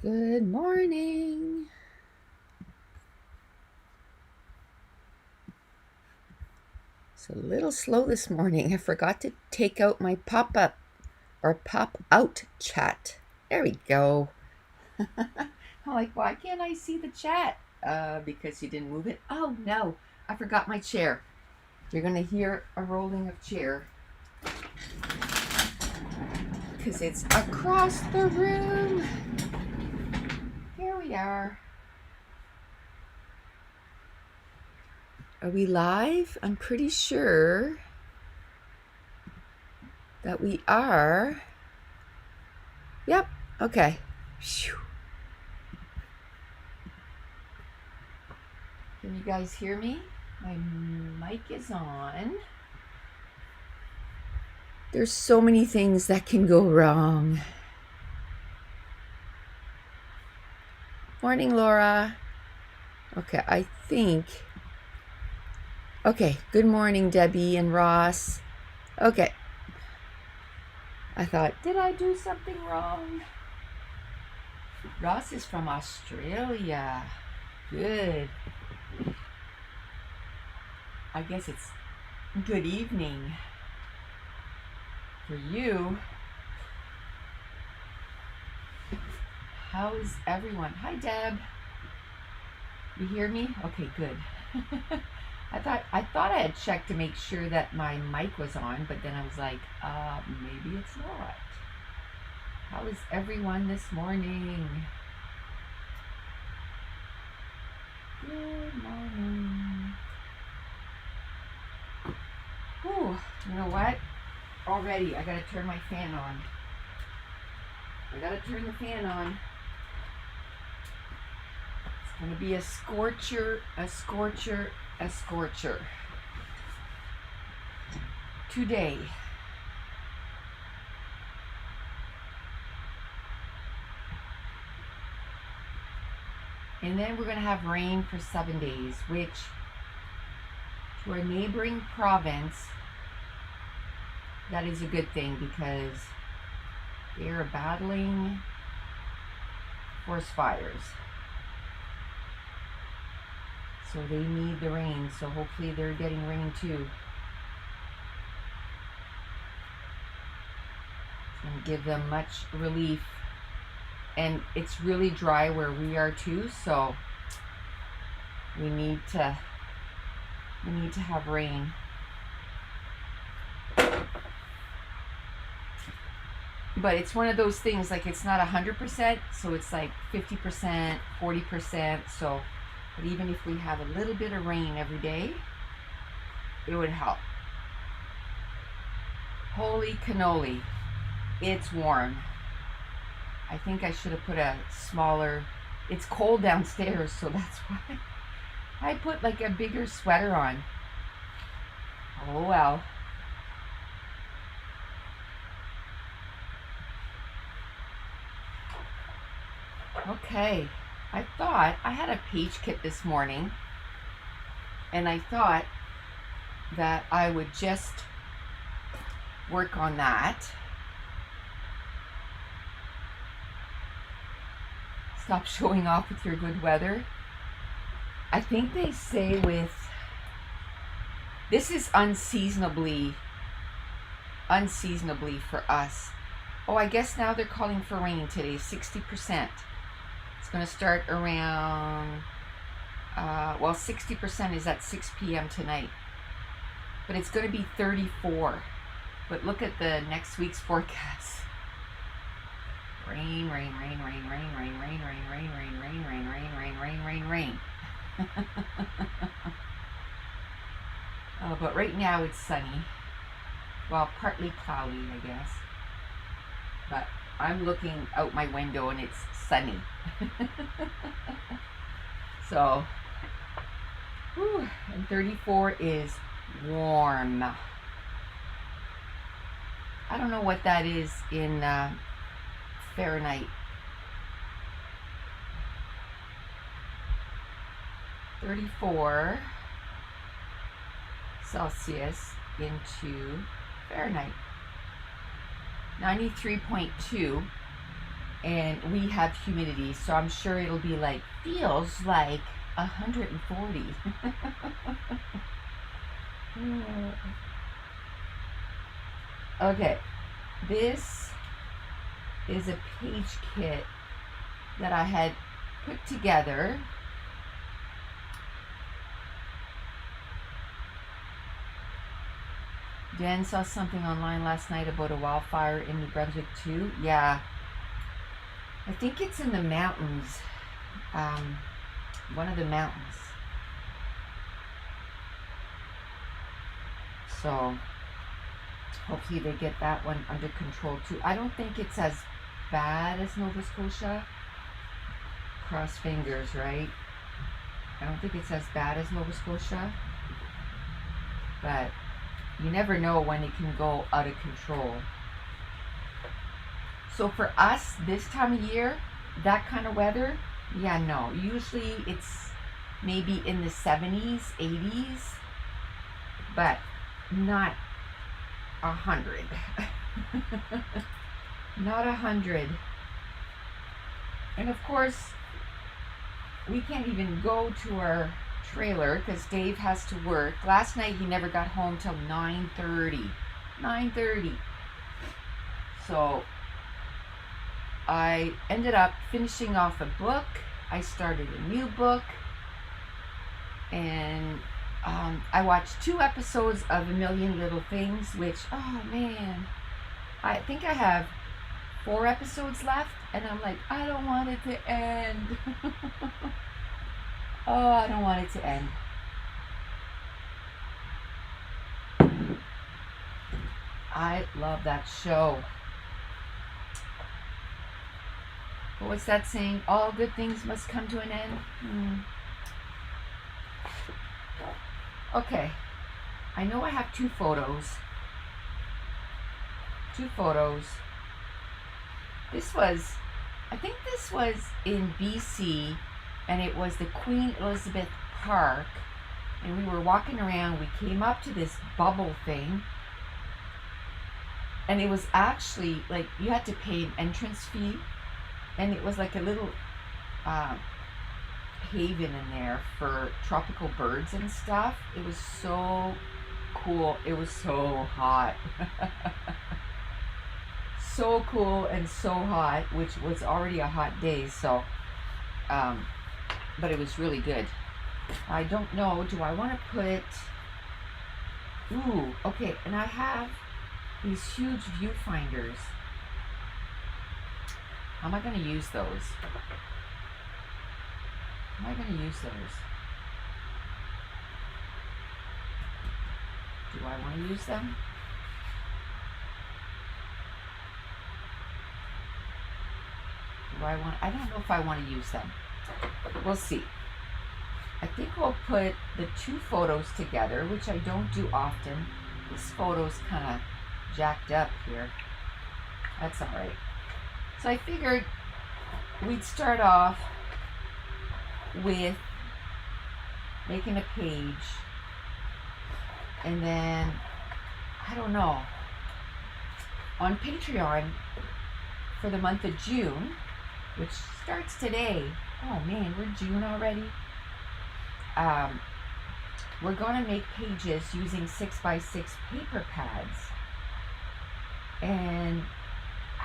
Good morning. It's a little slow this morning. I forgot to take out my pop-up or pop-out chat. There we go. I'm like, why can't I see the chat? Because you didn't move it. Oh no, I forgot my chair. You're gonna hear a rolling of chair because it's across the room. Here we are. Are we live? I'm pretty sure that we are. Yep. Okay. Phew. Can you guys hear me? My mic is on. There's so many things that can go wrong. Morning, Laura. Okay, I think. Okay, good morning, Debbie and Ross. Okay. I thought, did I do something wrong? Ross is from Australia. Good. I guess it's good evening for you. How's everyone? Hi, Deb. You hear me? Okay, good. I thought I had checked to make sure that my mic was on, but then I was like, maybe it's not. How is everyone this morning? Good morning. Whew, you know what? Already, I gotta turn my fan on. I gotta turn the fan on. It's gonna be a scorcher, a scorcher, a scorcher. Today. And then we're gonna have rain for 7 days, which to our neighboring province, that is a good thing because they are battling forest fires. So they need the rain, so hopefully they're getting rain too. It's going to give them much relief. And it's really dry where we are too, so we need to have rain. But it's one of those things, like it's not 100%, so it's like 50%, 40%, so but even if we have a little bit of rain every day, it would help. Holy cannoli, it's warm. I think I should have put a smaller, it's cold downstairs, so that's why I put like a bigger sweater on. Oh well. Okay, I thought I had a page kit this morning, and I thought that I would just work on that. Stop showing off with your good weather. I think they say this is unseasonably for us. Oh, I guess now they're calling for rain today, 60%. It's going to start around, 60% is at 6 p.m. tonight. But it's going to be 34. But look at the next week's forecast. Rain, rain, rain, rain, rain, rain, rain, rain, rain, rain, rain, rain, rain, rain, rain, rain, rain. But right now it's sunny. Well, partly cloudy, I guess. But I'm looking out my window and it's sunny. So, and 34 is warm. I don't know what that is in Fahrenheit. 34 Celsius into Fahrenheit. 93.2 and we have humidity, so I'm sure it'll be like, feels like 140. Okay, this is a page kit that I had put together. Dan saw something online last night about a wildfire in New Brunswick too. Yeah, I think it's in the mountains, one of the mountains. So hopefully they get that one under control too. I don't think it's as bad as Nova Scotia. Cross fingers, right? I don't think it's as bad as Nova Scotia, but you never know when it can go out of control. So for us, this time of year, that kind of weather, yeah, no. Usually it's maybe in the 70s, 80s, but not 100. Not 100. And of course, we can't even go to our trailer because Dave has to work. Last night he never got home till 9:30. 9:30. So I ended up finishing off a book. I started a new book, and I watched 2 episodes of A Million Little Things, which, oh man, I think I have 4 episodes left, and I'm like, I don't want it to end. Oh, I don't want it to end. I love that show. But what's that saying? All good things must come to an end. Okay. I know I have 2 photos. 2 photos. I think this was in BC, and it was the Queen Elizabeth Park, and we were walking around. We came up to this bubble thing, and it was actually like you had to pay an entrance fee, and it was like a little haven in there for tropical birds and stuff. It was so cool. It was so hot. So cool and so hot, which was already a hot day, so but it was really good. I don't know, do I want to put, okay, and I have these huge viewfinders. How am I going to use those? How am I going to use those? Do I want to use them? I don't know if I want to use them. We'll see. I think we'll put the 2 photos together, which I don't do often. This photo's kind of jacked up here. That's all right. So I figured we'd start off with making a page, and then, I don't know, on Patreon for the month of June, which starts today. Oh man, we're June already. We're going to make pages using 6x6 paper pads. And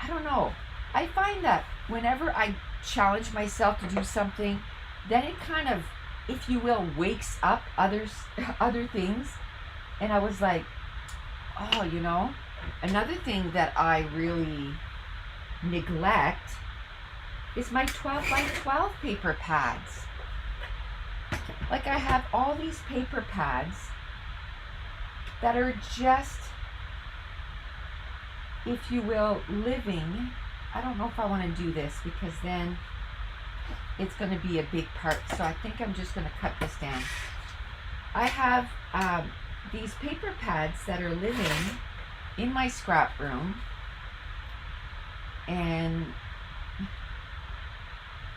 I don't know. I find that whenever I challenge myself to do something, then it kind of, if you will, wakes up other things. And I was like, oh, you know, another thing that I really neglect is my 12x12 paper pads. Like, I have all these paper pads that are just, if you will, living. I don't know if I want to do this because then it's going to be a big part. So I think I'm just going to cut this down. I have these paper pads that are living in my scrap room, and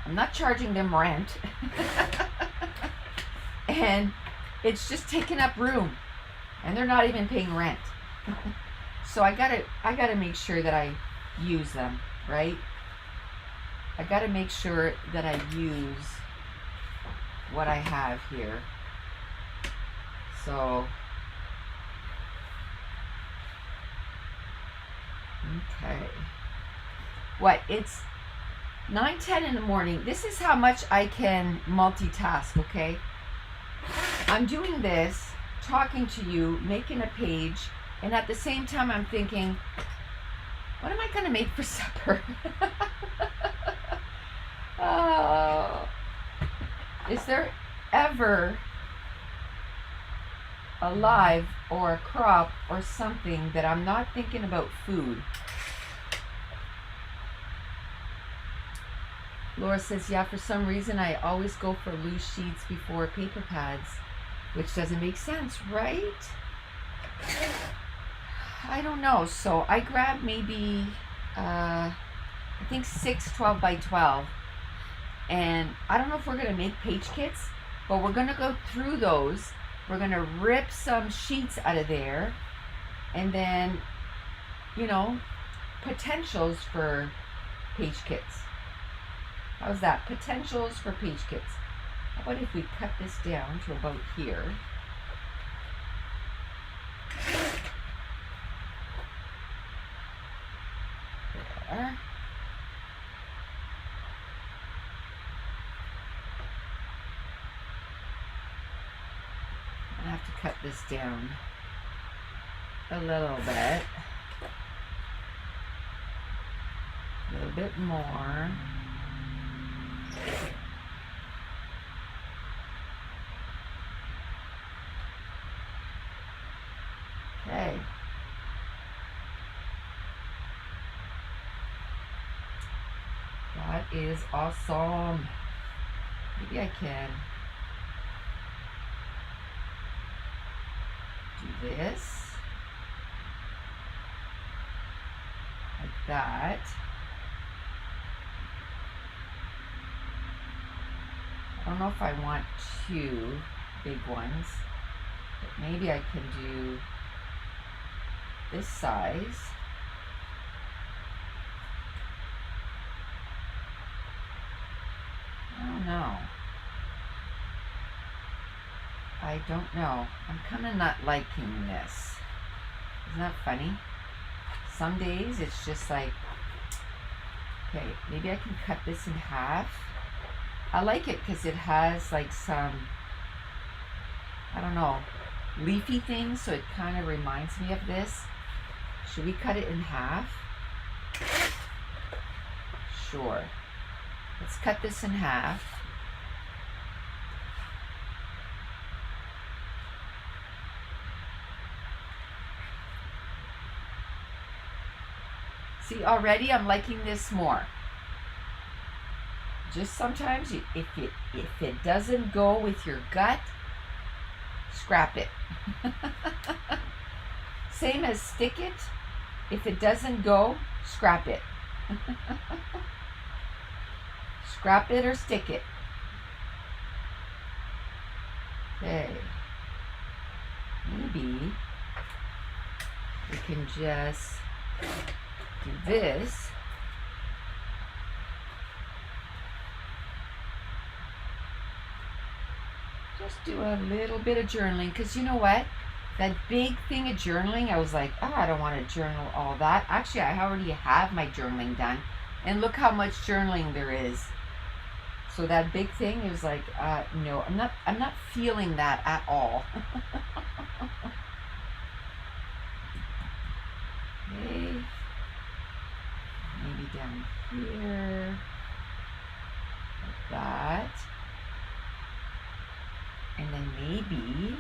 I'm not charging them rent. And it's just taking up room, and they're not even paying rent. So I gotta make sure that I use them, right? I got to make sure that I use what I have here. So, okay. What? It's 9:10 in the morning. This is how much I can multitask, okay? I'm doing this, talking to you, making a page, and at the same time I'm thinking, what am I going to make for supper? Oh, is there ever a live or a crop or something that I'm not thinking about food? Laura says, yeah, for some reason I always go for loose sheets before paper pads, which doesn't make sense, right? I don't know. So I grabbed maybe, I think 6 12 by 12. And I don't know if we're going to make page kits, but we're going to go through those. We're going to rip some sheets out of there. And then, you know, potentials for page kits. How's that? Potentials for page kits. How about if we cut this down to about here? There. I have to cut this down a little bit. A little bit more. Okay. That is awesome. Maybe I can do this like that. I don't know if I want 2 big ones, but maybe I can do this size. I don't know. I'm kind of not liking this. Isn't that funny? Some days it's just like, okay, maybe I can cut this in half. I like it because it has like some, I don't know, leafy things, so it kind of reminds me of this. Should we cut it in half? Sure. Let's cut this in half. See, already I'm liking this more. Just sometimes, if it doesn't go with your gut, scrap it. Same as stick it. If it doesn't go, scrap it. Scrap it or stick it. Okay. Maybe we can just do this. Just do a little bit of journaling, because you know what? That big thing of journaling, I was like, oh, I don't want to journal all that. Actually, I already have my journaling done. And look how much journaling there is. So that big thing is like, no, I'm not feeling that at all. Okay. Maybe down here. Like that. And then maybe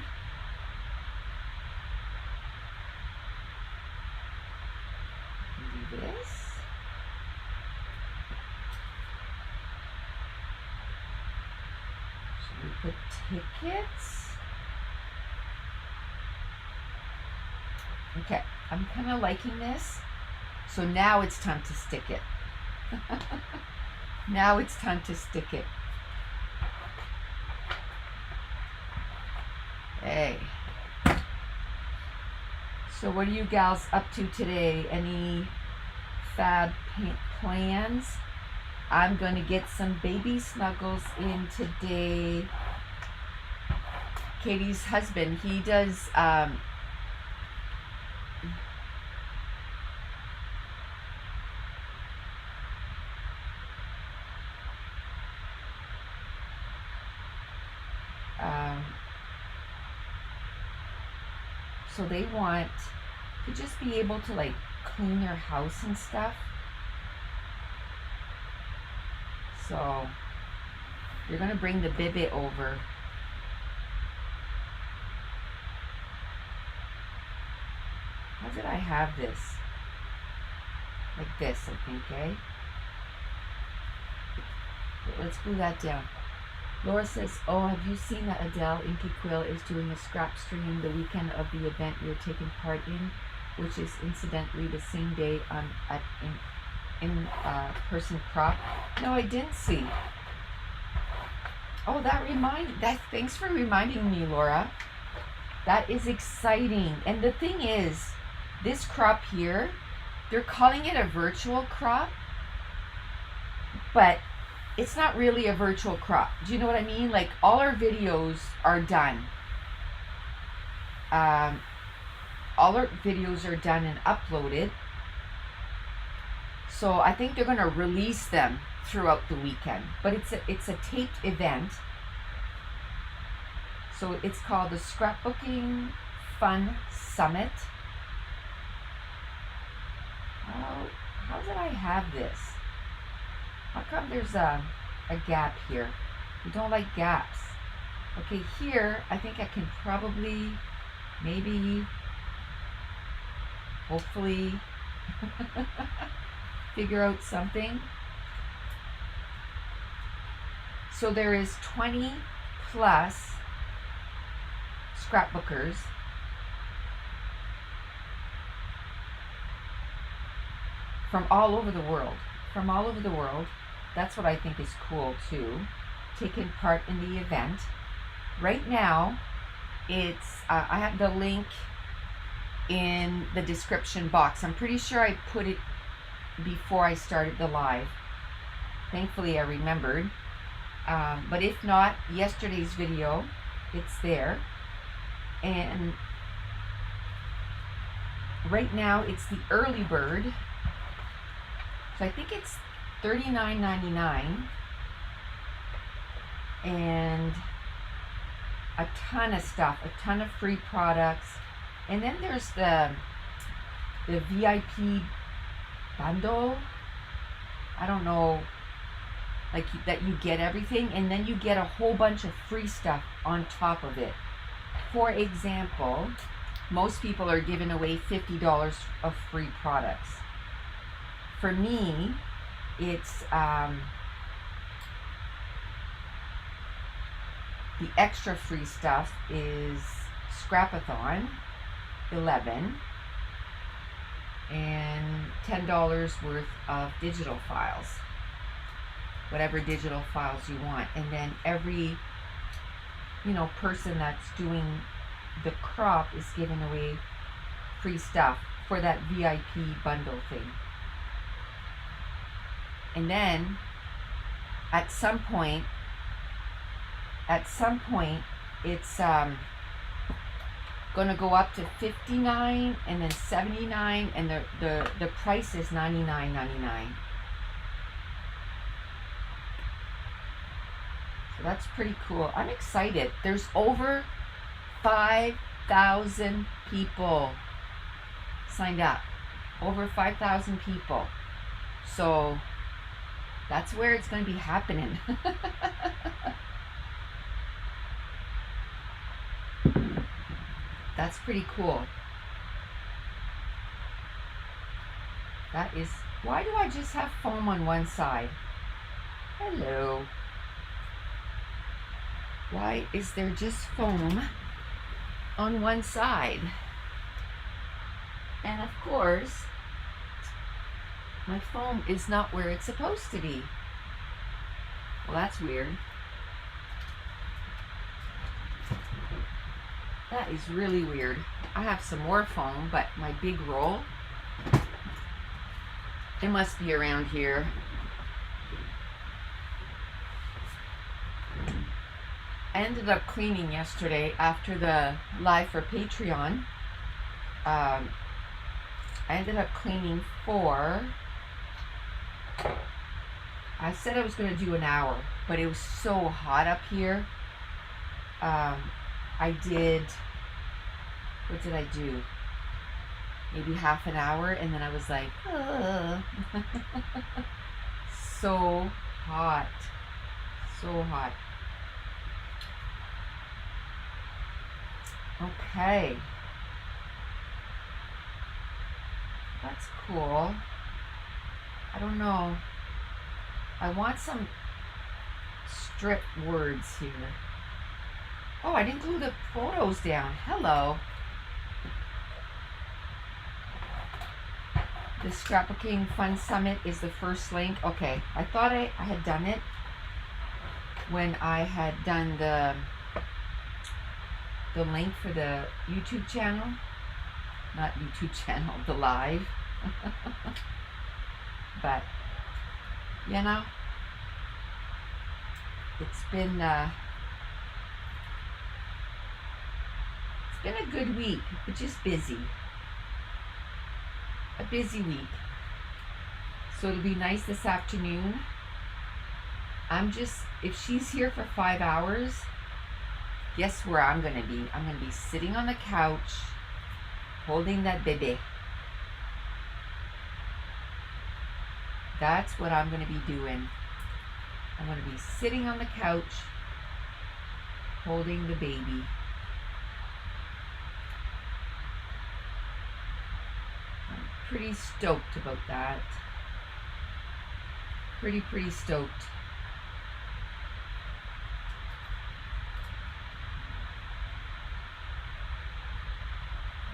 do this. Should we put tickets? Okay, I'm kind of liking this. So now it's time to stick it. Now it's time to stick it. Hey. So what are you gals up to today? Any fab plans? I'm going to get some baby snuggles in today. Katie's husband, he does so they want to just be able to like clean their house and stuff. So you're going to bring the bibbit over. How did I have this? Like this, I think, eh? Let's glue that down. Laura says, oh, have you seen that Adele Inky Quill is doing a scrap stream the weekend of the event you're taking part in, which is incidentally the same day at in-person crop? No, I didn't see. Oh, thanks for reminding me, Laura. That is exciting. And the thing is, this crop here, they're calling it a virtual crop, but it's not really a virtual crop. Do you know what I mean? Like, all our videos are done. All our videos are done and uploaded. So I think they're going to release them throughout the weekend. But it's a taped event. So it's called the Scrapbooking Fun Summit. How did I have this? How come there's a gap here? We don't like gaps. Okay, here, I think I can probably, maybe, hopefully, figure out something. So there is 20 plus scrapbookers. From all over the world. From all over the world. That's what I think is cool too. Taking part in the event. Right now, it's I have the link in the description box. I'm pretty sure I put it before I started the live. Thankfully, I remembered. But if not, yesterday's video, it's there. And right now, it's the early bird. So I think it's $39.99 and a ton of stuff, a ton of free products. And then there's the VIP bundle. I don't know, like that you get everything and then you get a whole bunch of free stuff on top of it. For example, most people are giving away $50 of free products. For me, it's the extra free stuff is Scrapathon 11 and $10 worth of digital files, whatever digital files you want. And then every person that's doing the crop is giving away free stuff for that VIP bundle thing. And then at some point it's going to go up to $59 and then $79, and the price is $99.99. So that's pretty cool. I'm excited. There's over 5,000 people signed up. Over 5,000 people. So that's where it's going to be happening. That's pretty cool. That is, why do I just have foam on one side? Hello. Why is there just foam on one side? And of course, my foam is not where it's supposed to be. Well, that's weird. That is really weird. I have some more foam, but my big roll, it must be around here. I ended up cleaning yesterday after the live for Patreon. I ended up cleaning I said I was going to do an hour, but it was so hot up here. I did, what did I do? Maybe half an hour, and then I was like, ugh. So hot. So hot. Okay. That's cool. I don't know. I want some strip words here. Oh, I didn't glue the photos down. Hello. The Scrapbooking Fun Summit is the first link. Okay, I thought I had done it when I had done the link for the YouTube channel. Not YouTube channel, the live. But, you know, it's been a good week, but just busy. A busy week. So it'll be nice this afternoon. If she's here for 5 hours, guess where I'm going to be? I'm going to be sitting on the couch, holding that baby. That's what I'm going to be doing. I'm going to be sitting on the couch, holding the baby. I'm pretty stoked about that. Pretty stoked.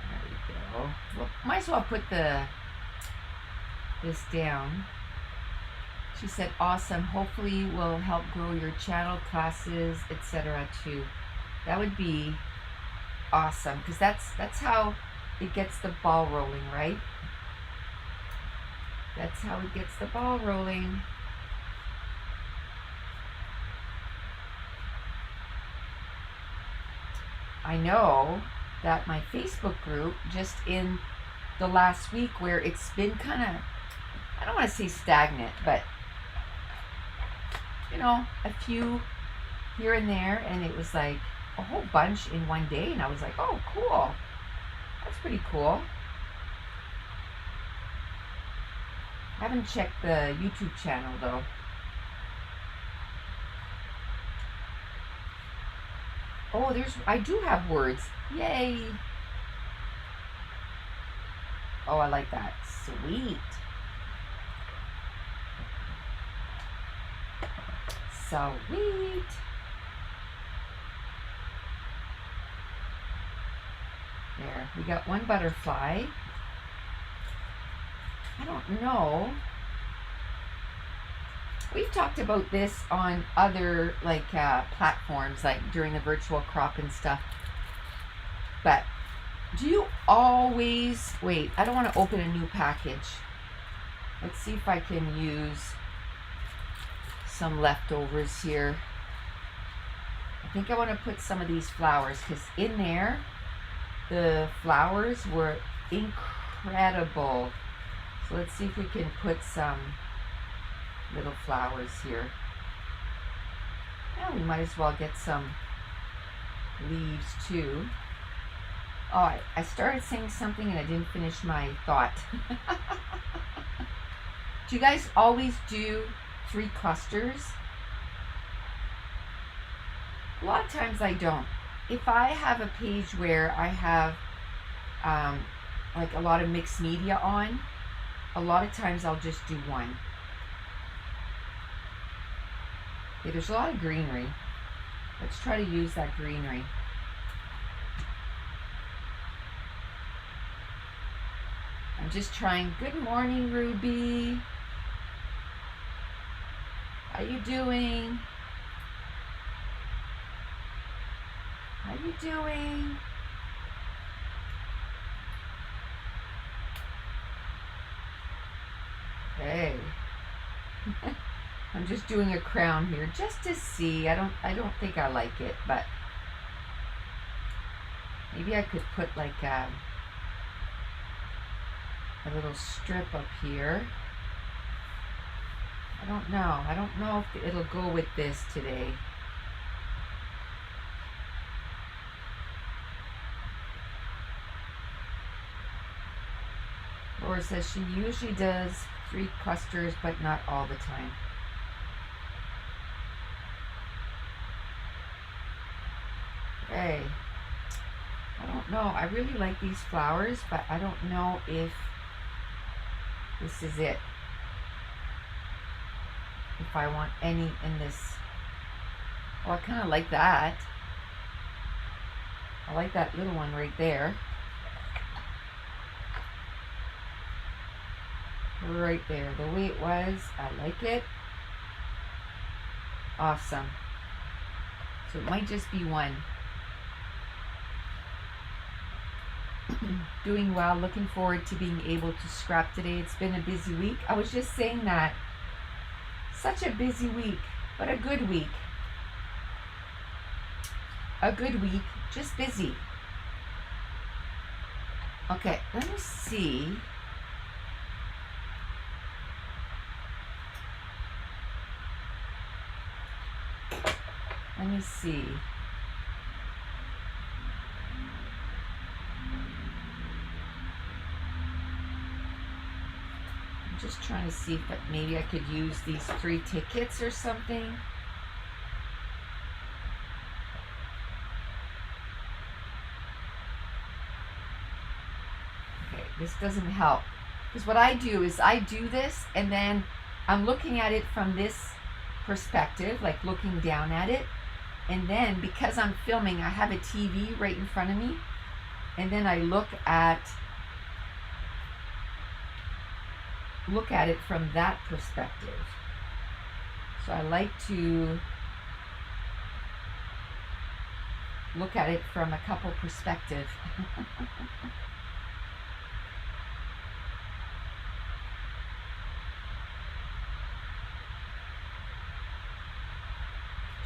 There we go. Well, might as well put this down. She said, awesome. Hopefully will help grow your channel, classes, etc. too. That would be awesome, because that's how it gets the ball rolling, right? That's how it gets the ball rolling. I know that my Facebook group, just in the last week, where it's been kind of, I don't want to say stagnant, but you know, a few here and there, and it was like a whole bunch in one day, and I was like, oh, cool. That's pretty cool. I haven't checked the YouTube channel, though. Oh, I do have words. Yay. Oh, I like that. Sweet. Sweet. There, we got one butterfly. I don't know. We've talked about this on other platforms, like during the virtual crop and stuff. But do you always, wait, I don't want to open a new package. Let's see if I can use some leftovers here. I think I want to put some of these flowers, because in there, the flowers were incredible. So let's see if we can put some little flowers here. Yeah, we might as well get some leaves too. Oh, I started saying something and I didn't finish my thought. Do you guys always do 3 clusters? A lot of times I don't. If I have a page where I have like a lot of mixed media on, a lot of times I'll just do 1. Okay, there's a lot of greenery. Let's try to use that greenery. I'm just trying. Good morning, Ruby. How you doing? How you doing? Hey. I'm just doing a crown here just to see. I don't think I like it, but maybe I could put like a little strip up here. I don't know. I don't know if it'll go with this today. Laura says she usually does 3 clusters, but not all the time. Okay. I don't know. I really like these flowers, but I don't know if this is it. If I want any in this. Oh, I kind of like that. I like that little one right there. Right there. The way it was, I like it. Awesome. So it might just be one. Doing well. Looking forward to being able to scrap today. It's been a busy week. I was just saying that. Such a busy week, but a good week. A good week, just busy. Okay, let me see. Let me see. I'm just trying to see if maybe I could use these 3 tickets or something. Okay, this doesn't help. Because what I do is I do this and then I'm looking at it from this perspective, like looking down at it. And then because I'm filming, I have a TV right in front of me. And then I look at it from that perspective. So I like to look at it from a couple perspectives.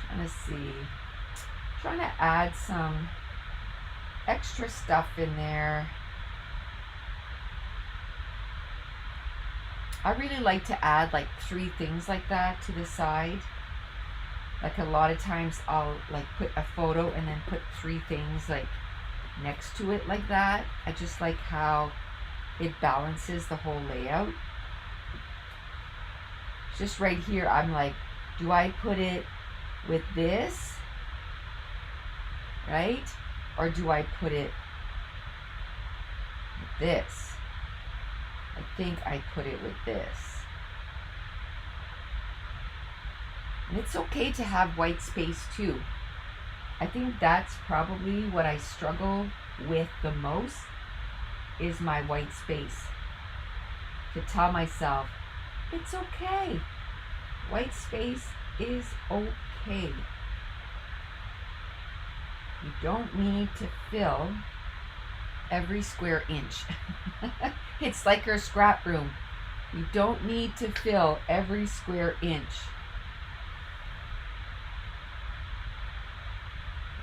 Trying to see. Trying to add some extra stuff in there. I really like to add like 3 things like that to the side. Like a lot of times I'll like put a photo and then put 3 things like next to it like that. I just like how it balances the whole layout. Just right here I'm like, do I put it with this, right? Or do I put it with this? I think I put it with this. And it's okay to have white space too. I think that's probably what I struggle with the most is my white space. To tell myself, it's okay. White space is okay. You don't need to fill every square inch. It's like our scrap room. You don't need to fill every square inch.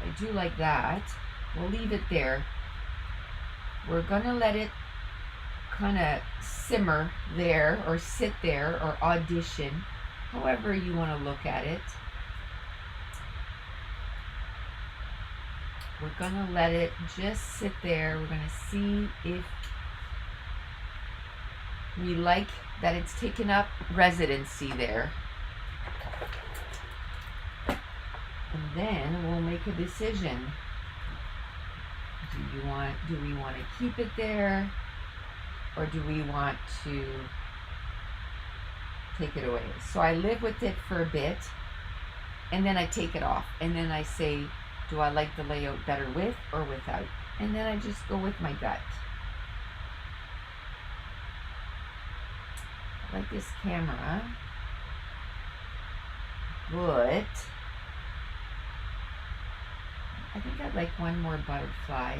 I do like that. We'll leave it there. We're gonna let it kind of simmer there or sit there or audition, however you want to look at it. We're gonna let it just sit there. We're gonna see if we like that it's taken up residency there. And then we'll make a decision. Do we want to keep it there, or do we want to take it away? So I live with it for a bit, and then I take it off, and then I say, do I like the layout better with or without? And then I just go with my gut. I like this camera, but I think I'd like one more butterfly.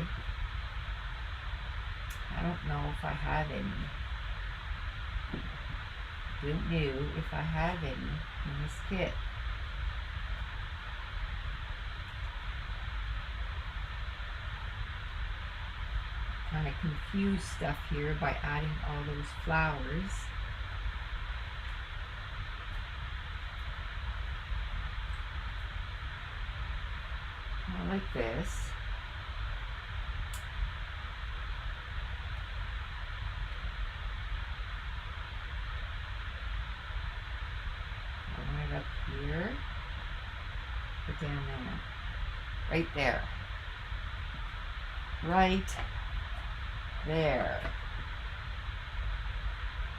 I don't know if I have any. Don't know if I have any in this kit. Kind of confuse stuff here by adding all those flowers. I like this. I want it up here or down there. Right there. Right there.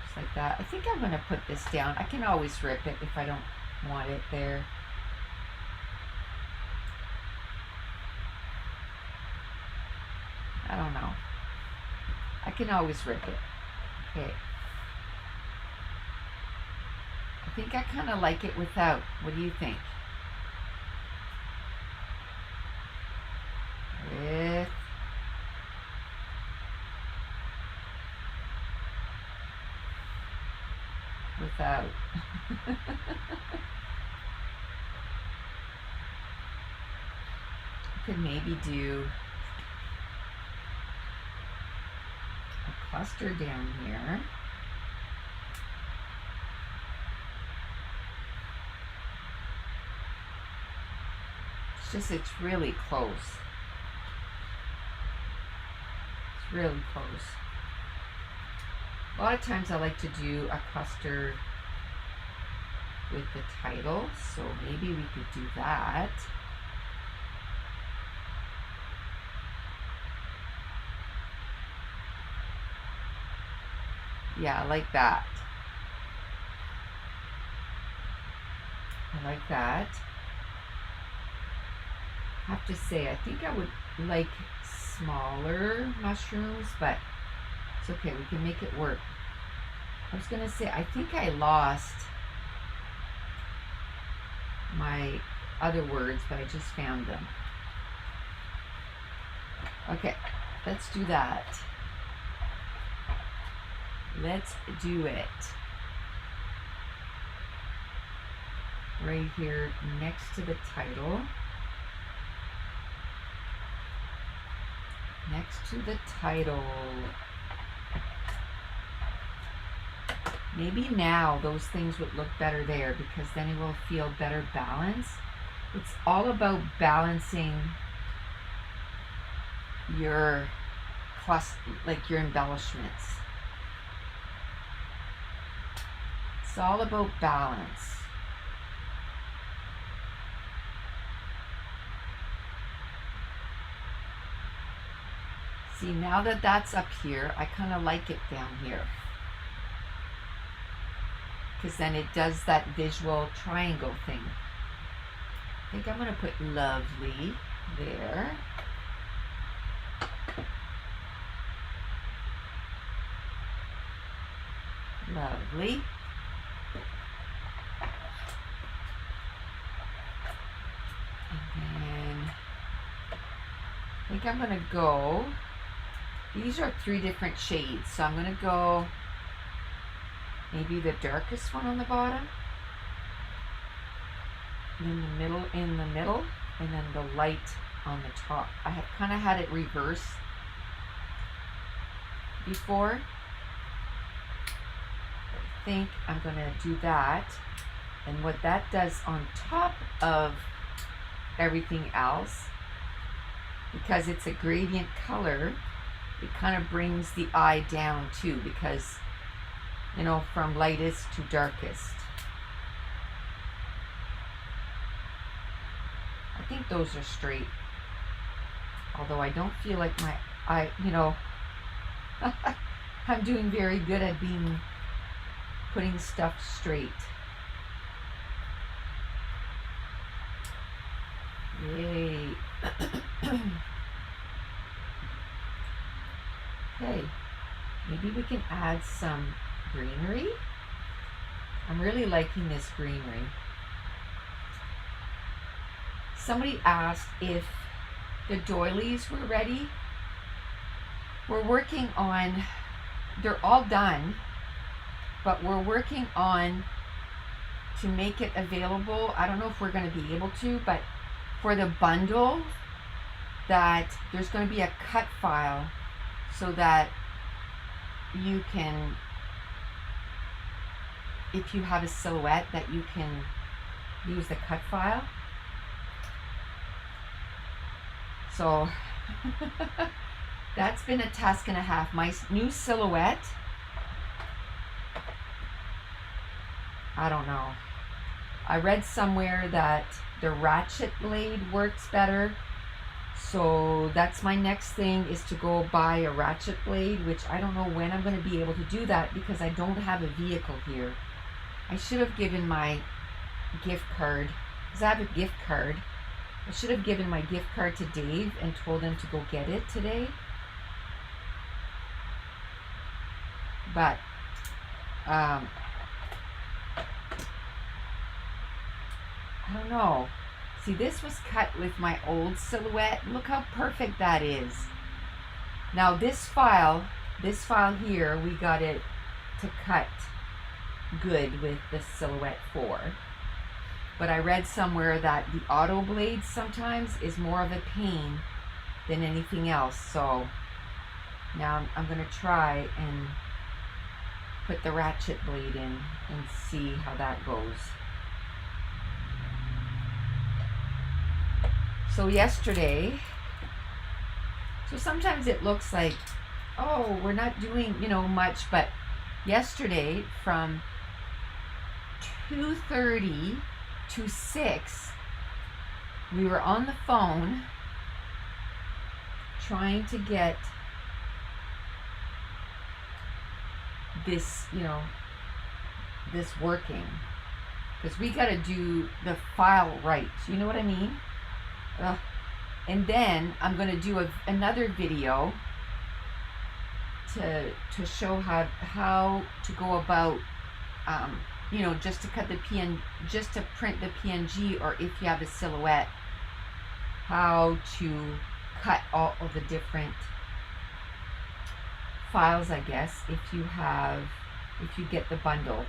Just like that. I think I'm going to put this down. I can always rip it if I don't want it there. I don't know. I can always rip it. Okay. I think I kind of like it without. What do you think? With. Without. I could maybe do a cluster down here. It's just, it's really close. It's really close. A lot of times I like to do a cluster with the title, so maybe we could do that. Yeah, I like that. I like that. I have to say, I think I would like smaller mushrooms, but it's okay, we can make it work. I was gonna say, I think I lost my other words, but I just found them. Okay, let's do that. Let's do it. Right here next to the title. Next to the title. Maybe now those things would look better there because then it will feel better balanced. It's all about balancing your like your embellishments. It's all about balance. See, now that that's up here, I kind of like it down here. Because then it does that visual triangle thing. I think I'm going to put lovely there. Lovely. And then I think I'm going to go, these are 3 different shades, so I'm going to go maybe the darkest one on the bottom, in the middle, and then the light on the top. I have kind of had it reversed before. I think I'm going to do that, and what that does on top of everything else, because it's a gradient color, it kind of brings the eye down too, because you know, from lightest to darkest. I think those are straight. Although I don't feel like my eye, you know, I'm doing very good at putting stuff straight. Yay. Okay, maybe we can add some greenery. I'm really liking this greenery. Somebody asked if the doilies were ready. We're working on, they're all done. but we're working on to make it available. I don't know if we're going to be able to, but for the bundle, that there's going to be a cut file so that you can, if you have a silhouette, that you can use the cut file. So that's been a task and a half. My new silhouette, I don't know. I read somewhere that the ratchet blade works better. So that's my next thing, is to go buy a ratchet blade, which I don't know when I'm going to be able to do that because I don't have a vehicle here. I should have given my gift card, because I have a gift card. I should have given my gift card to Dave and told him to go get it today. But I don't know. See, this was cut with my old silhouette. Look how perfect that is. Now this file here, we got it to cut good with the silhouette 4. But I read somewhere that the auto blade sometimes is more of a pain than anything else. So now I'm going to try and put the ratchet blade in and see how that goes. So yesterday, so sometimes it looks like, oh, we're not doing, much, but yesterday from 2:30 to 6, we were on the phone trying to get this, this working, because we got to do the file right. You know what I mean? And then I'm going to do another video to show how to go about, just to cut the just to print the PNG, or if you have a silhouette, how to cut all of the different files, I guess, if you get the bundle.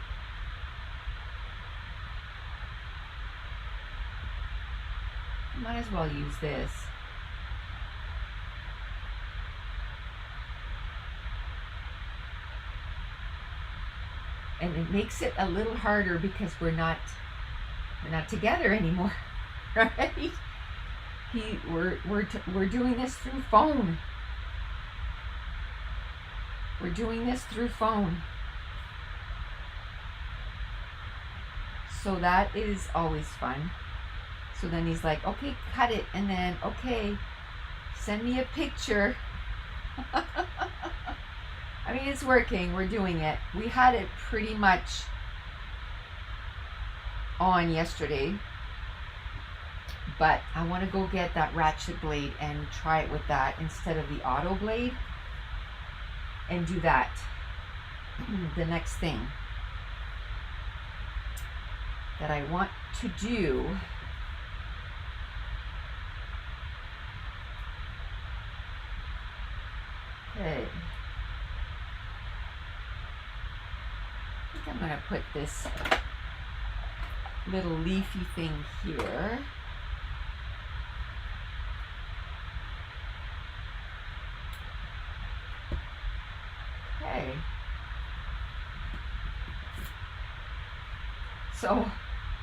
Might as well use this. And it makes it a little harder because we're not together anymore, right? We're doing this through phone. We're doing this through phone. So that is always fun. So then he's like, okay, cut it. And then, okay, send me a picture. I mean, it's working. We're doing it. We had it pretty much on yesterday. But I want to go get that ratchet blade and try it with that instead of the auto blade. And do that. The next thing that I want to do. Okay. I think I'm going to put this little leafy thing here. Okay. So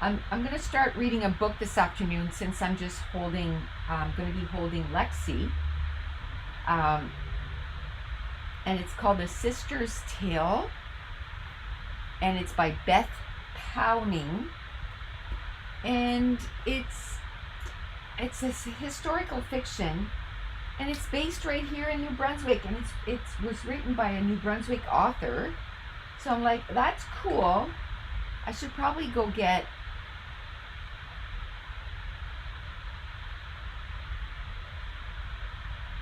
I'm going to start reading a book this afternoon, since I'm just going to be holding Lexi. And it's called A Sister's Tale, and it's by Beth Powning, and it's a historical fiction, and it's based right here in New Brunswick, and it was written by a New Brunswick author. So I'm like, that's cool. I should probably go get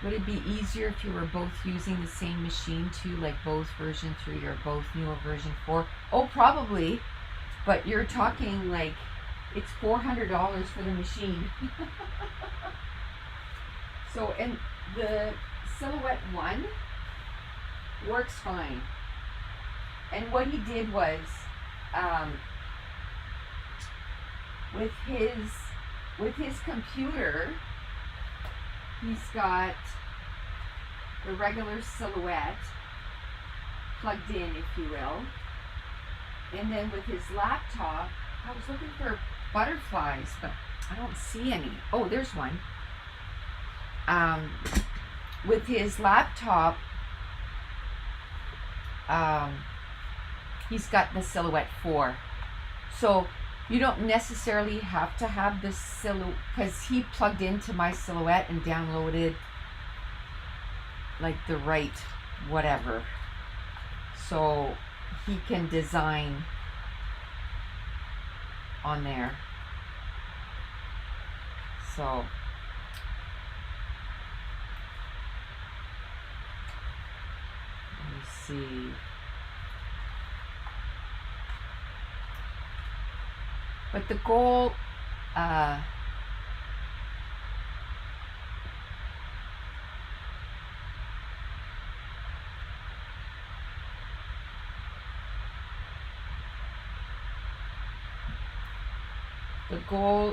Would it be easier if you were both using the same machine too, like both version 3 or both newer version 4? Oh, probably, but you're talking like it's $400 for the machine. So, and the Silhouette 1 works fine. And what he did was, with his computer, he's got the regular silhouette plugged in, if you will. And then with his laptop, I was looking for butterflies, but I don't see any. Oh, there's one. With his laptop, he's got the Silhouette 4. So you don't necessarily have to have the Silhouette, because he plugged into my Silhouette and downloaded like the right whatever. So he can design on there. So let me see. But the goal,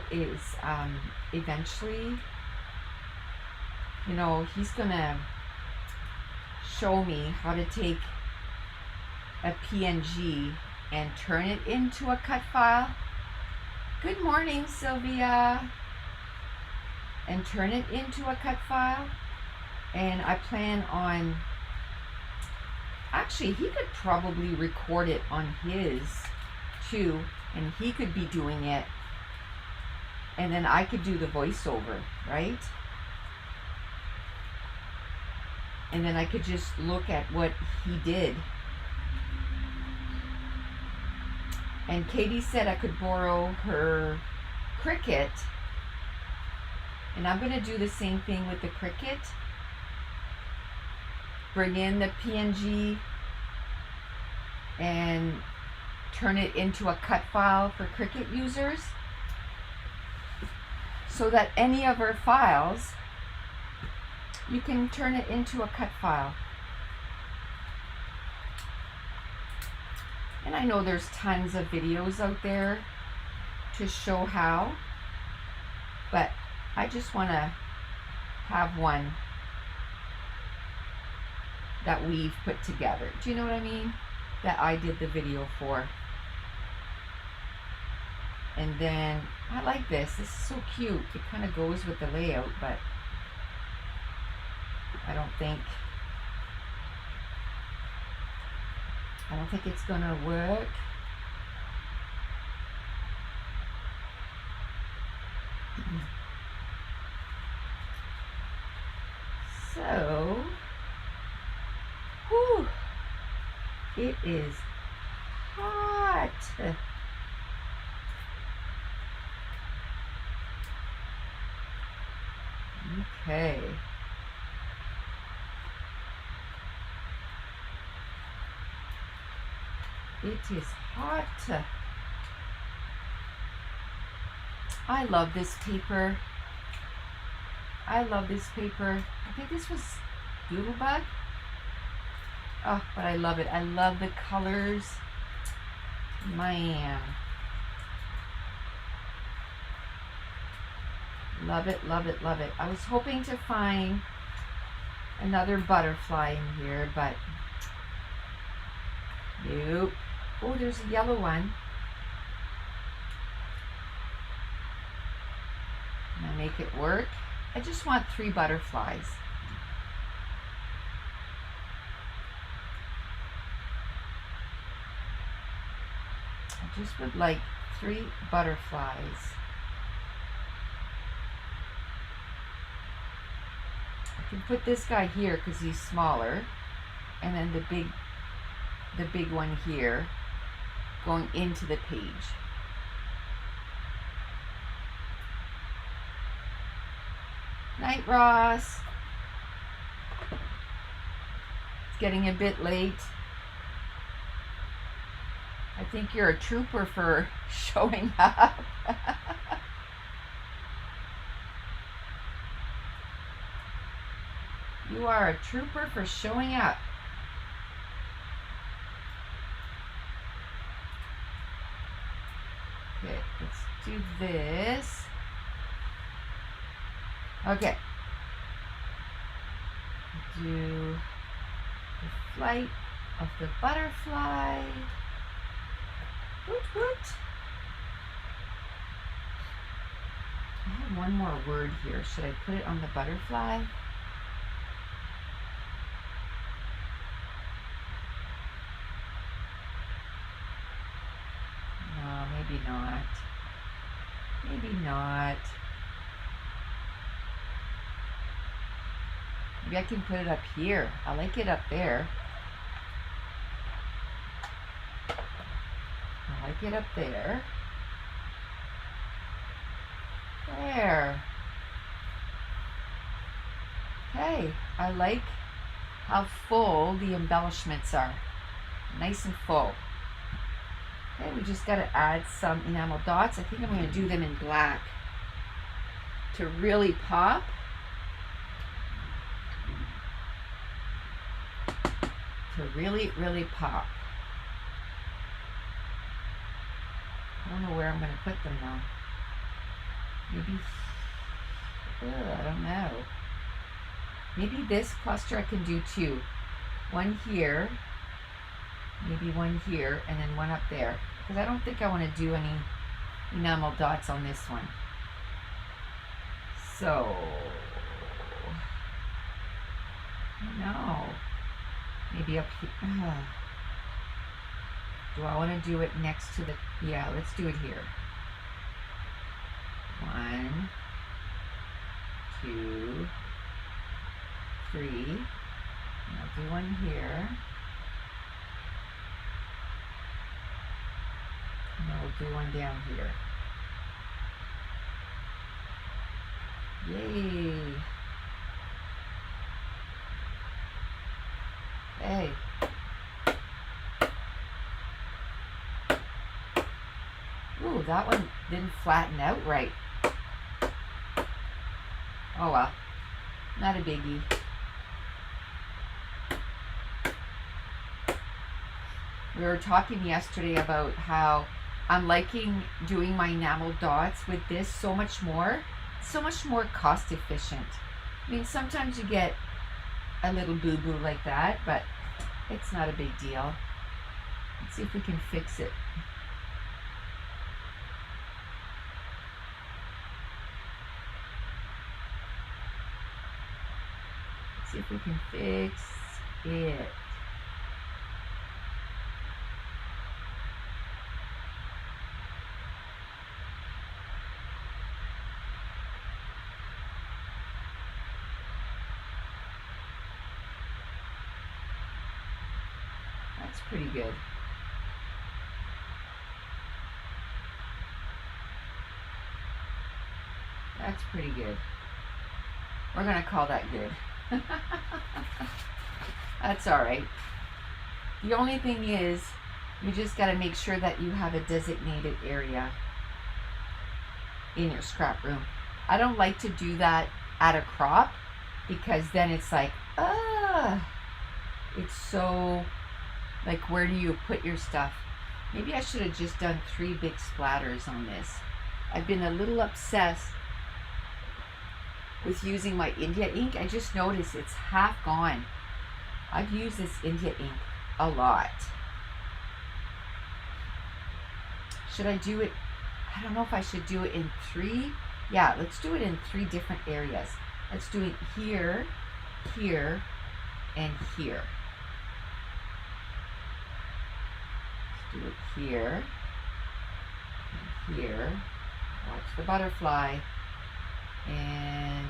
is eventually, you know, he's gonna show me how to take a PNG and turn it into a cut file. Good morning, Sylvia. And turn it into a cut file. And I plan on, actually, he could probably record it on his too, and he could be doing it, and then I could do the voiceover, right? And then I could just look at what he did. And Katie said I could borrow her Cricut. And I'm going to do the same thing with the Cricut. Bring in the PNG and turn it into a cut file for Cricut users, so that any of our files, you can turn it into a cut file. And I know there's tons of videos out there to show how, but I just want to have one that we've put together. Do you know what I mean? That I did the video for. And then I like this. This is so cute. It kind of goes with the layout, but I don't think it's gonna work. So, whew, it is hot. Okay. It is hot. I love this paper. I love this paper. I think this was Doodlebug. Oh, but I love it. I love the colors. Man. Love it, love it, love it. I was hoping to find another butterfly in here, but nope. Oh, there's a yellow one. Can I make it work? I just want 3 butterflies. I just would like 3 butterflies. I can put this guy here because he's smaller, and then the big one here going into the page. Night, Ross. It's getting a bit late. I think you're a trooper for showing up. You are a trooper for showing up. let's do this. Okay. Do the flight of the butterfly. Woot woot. I have one more word here. Should I put it on the butterfly? No, maybe not. Maybe not. Maybe I can put it up here. I like it up there. I like it up there. There. Okay, I like how full the embellishments are. Nice and full. Okay, we just got to add some enamel dots. I think I'm going to do them in black to really pop. To really, really pop. I don't know where I'm going to put them though. Maybe, I don't know. Maybe this cluster I can do two. One here, maybe one here, and then one up there. Because I don't think I want to do any enamel dots on this one. So, I don't know. Maybe up here. Do I want to do it next to the, yeah, let's do it here. 1, 2, 3. And I'll do one here. And I'll do one down here. Yay! Hey. Ooh, that one didn't flatten out right. Oh well, not a biggie. We were talking yesterday about how I'm liking doing my enamel dots with this so much more cost efficient. I mean, sometimes you get a little boo-boo like that, but it's not a big deal. Let's see if we can fix it. See if we can fix it. That's pretty good. That's pretty good. We're gonna call that good. That's all right. The only thing is, you just got to make sure that you have a designated area in your scrap room. I don't like to do that at a crop because then it's like, it's so, like, where do you put your stuff? Maybe I should have just done 3 big splatters on this. I've been a little obsessed with using my India ink. I just noticed it's half gone. I've used this India ink a lot. Should I do it? I don't know if I should do it in 3. Yeah, let's do it in 3 different areas. Let's do it here, here, and here. Let's do it here, and here. Watch the butterfly. And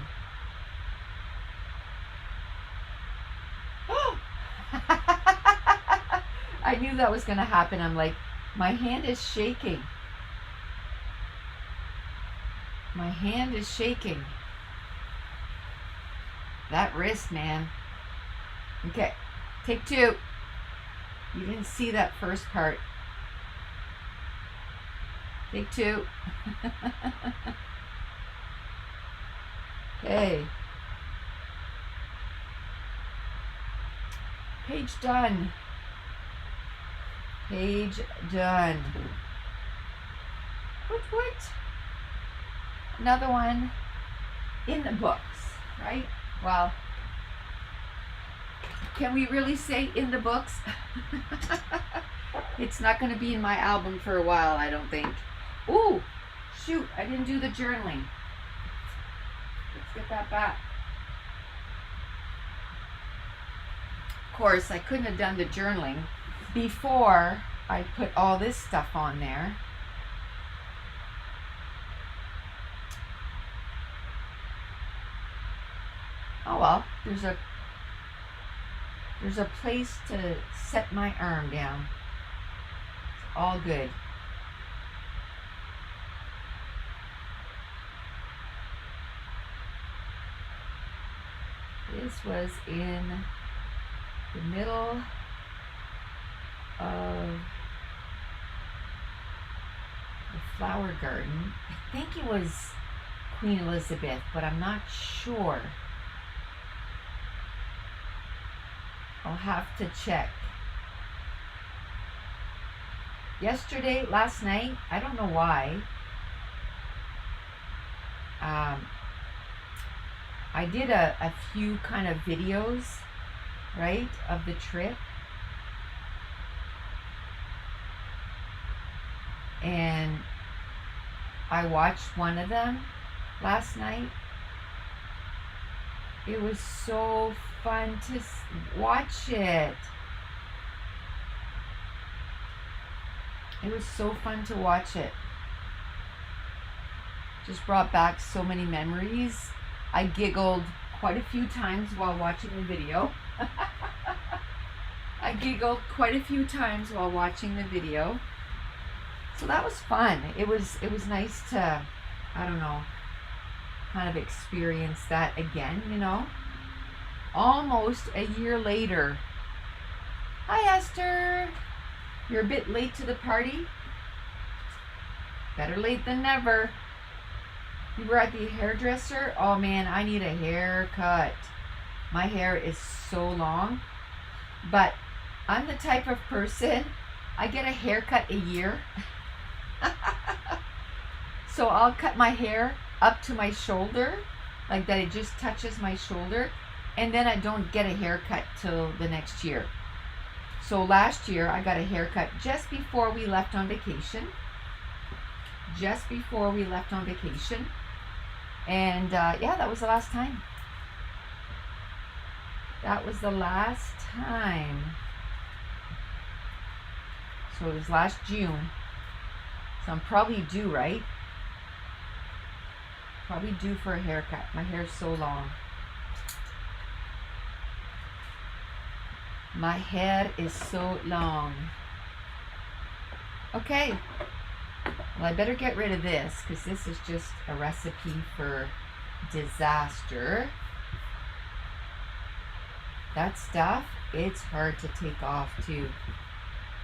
I knew that was going to happen. I'm like, my hand is shaking. My hand is shaking. That wrist, man. Okay, take 2. You didn't see that first part. Take 2. Okay. Page done. Page done. What? Another one in the books, right? Well, can we really say in the books? It's not going to be in my album for a while, I don't think. Ooh, shoot, I didn't do the journaling. Let's get that back. Of course, I couldn't have done the journaling before I put all this stuff on there. Oh well, there's a place to set my arm down. It's all good. This was in the middle of the flower garden. I think it was Queen Elizabeth, but I'm not sure. I'll have to check. Last night, I don't know why, I did a few kind of videos, right, of the trip. And I watched one of them last night. It was so fun to watch it. It was so fun to watch it. Just brought back so many memories. I giggled quite a few times while watching the video. I giggled quite a few times while watching the video. So that was fun. It was nice to, I don't know, kind of experience that again, you know. Almost a year later. Hi, Esther. You're a bit late to the party. Better late than never. You were at the hairdresser? Oh man, I need a haircut. My hair is so long. But I'm the type of person, I get a haircut a year. So I'll cut my hair up to my shoulder, like that it just touches my shoulder, and then I don't get a haircut till the next year. So last year I got a haircut just before we left on vacation. And yeah, that was the last time. That was the last time. So it was last June. So I'm probably due, right? Probably due for a haircut. My hair's so long. My hair is so long. Okay. Well, I better get rid of this because this is just a recipe for disaster. That stuff, it's hard to take off too.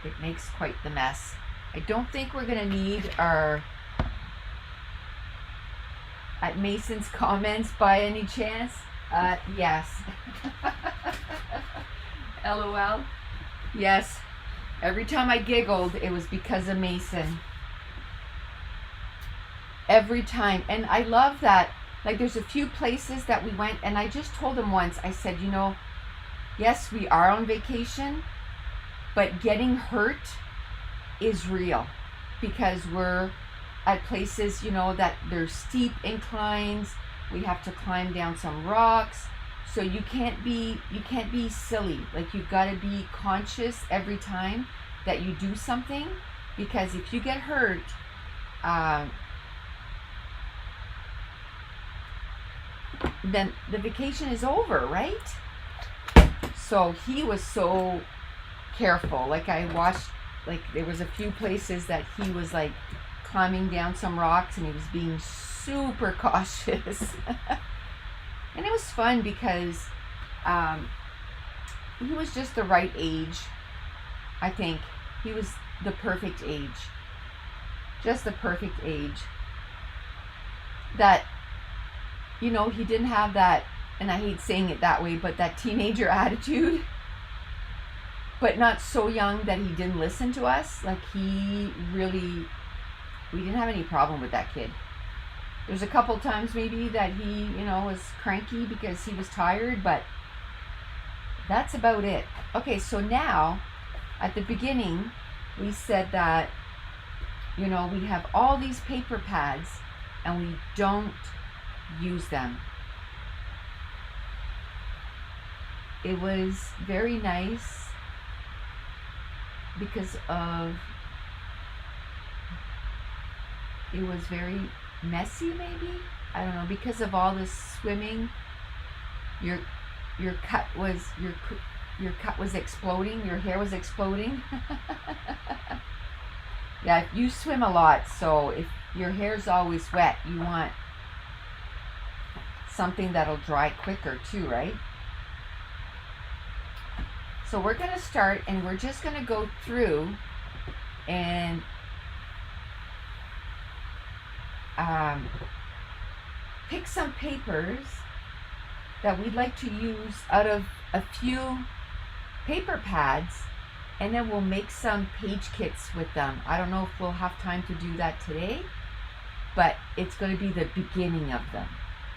It makes quite the mess. I don't think we're going to need our at Mason's comments by any chance. Yes. LOL. Yes. Every time I giggled, it was because of Mason. Every time. And I love that. Like, there's a few places that we went, and I just told him once, I said, you know, yes, we are on vacation, but getting hurt is real because we're at places, you know, that there's steep inclines. We have to climb down some rocks. So you can't be silly. Like, you've got to be conscious every time that you do something, because if you get hurt, then the vacation is over, right? So he was so careful. Like, I watched, like, there was a few places that he was like climbing down some rocks and he was being super cautious. And it was fun because he was just the right age. I think he was the perfect age. Just the perfect age. That, you know, he didn't have that, and I hate saying it that way, but that teenager attitude. But not so young that he didn't listen to us. Like, he really we didn't have any problem with that kid. There's a couple times maybe that he, you know, was cranky because he was tired, but that's about it. Okay, so now, at the beginning, we said that, you know, we have all these paper pads and we don't use them. It was very nice because it was very messy, maybe, I don't know, because of all this swimming. Your cut was exploding, your hair was exploding. Yeah, you swim a lot, so if your hair's always wet, you want something that'll dry quicker too, right? So we're going to start, and we're just going to go through and pick some papers that we'd like to use out of a few paper pads, and then we'll make some page kits with them. I don't know if we'll have time to do that today, but it's going to be the beginning of them,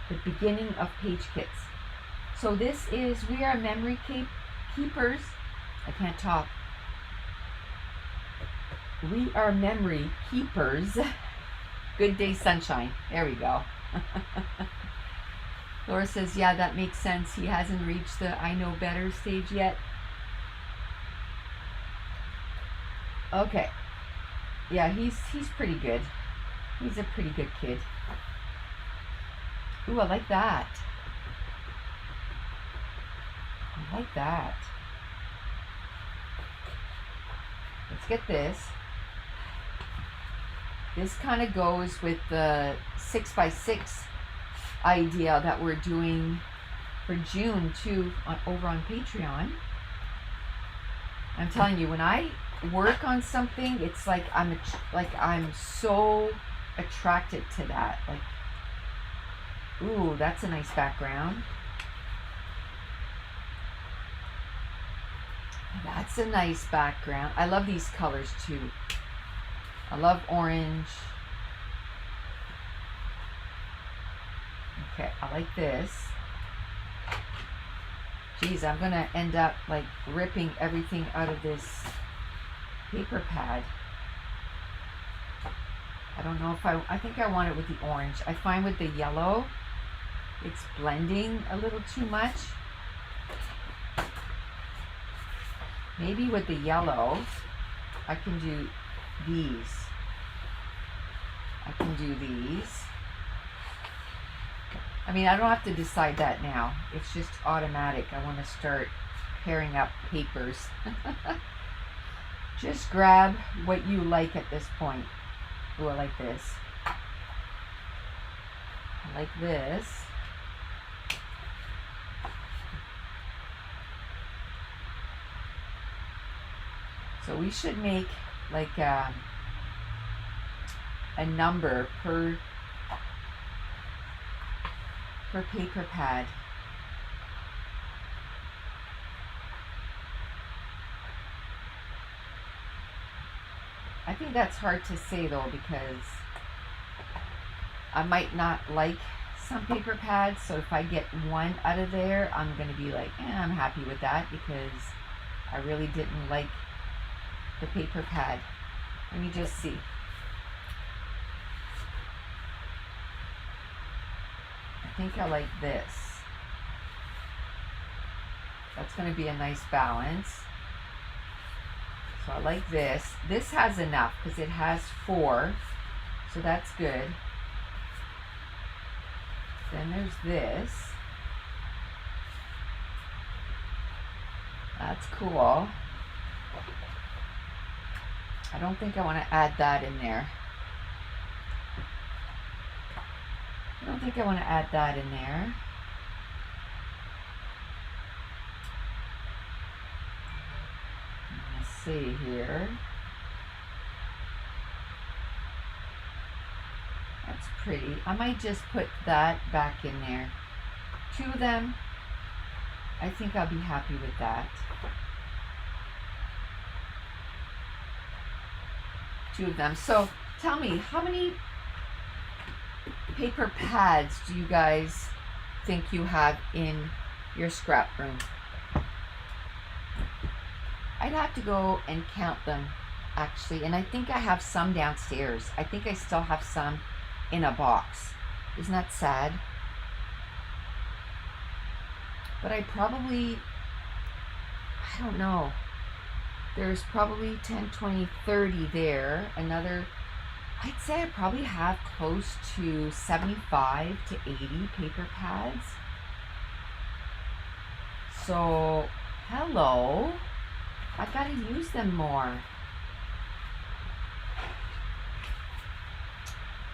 the beginning of page kits. So this is We Are Memory Keepers. I can't talk. We Are Memory Keepers. Good Day Sunshine. There we go. Laura says, yeah, that makes sense. He hasn't reached the I know better stage yet. Okay. Yeah, he's pretty good. He's a pretty good kid. Ooh, I like that. I like that. Let's get this. This kind of goes with the 6x6 idea that we're doing for June too, over on Patreon. I'm telling you, when I work on something, it's like I'm so attracted to that. Like, ooh, that's a nice background. That's a nice background. I love these colors too. I love orange. Okay, I like this. Geez, I'm gonna end up like ripping everything out of this paper pad. I don't know if I think I want it with the orange. I find with the yellow, it's blending a little too much. Maybe with the yellow, I can do these. I can do these. I mean, I don't have to decide that now. It's just automatic. I want to start pairing up papers. Just grab what you like at this point. Ooh, I like this. I like this. So we should make like a number per paper pad. I think that's hard to say though, because I might not like some paper pads, so if I get one out of there, I'm going to be like, I'm happy with that because I really didn't like the paper pad. Let me just see. I think I like this. That's going to be a nice balance. So I like this. This has enough because it has 4. So that's good. Then there's this. That's cool. I don't think I want to add that in there. I don't think I want to add that in there. Let's see here. That's pretty. I might just put that back in there. 2 of them. I think I'll be happy with that. 2 of them. So Tell me, how many paper pads do you guys think you have in your scrap room? I'd have to go and count them, actually, and I think I have some downstairs. I think I still have some in a box. Isn't that sad? But I probably, I don't know. There's probably 10, 20, 30 there. Another, I'd say I probably have close to 75 to 80 paper pads. So, hello. I gotta use them more.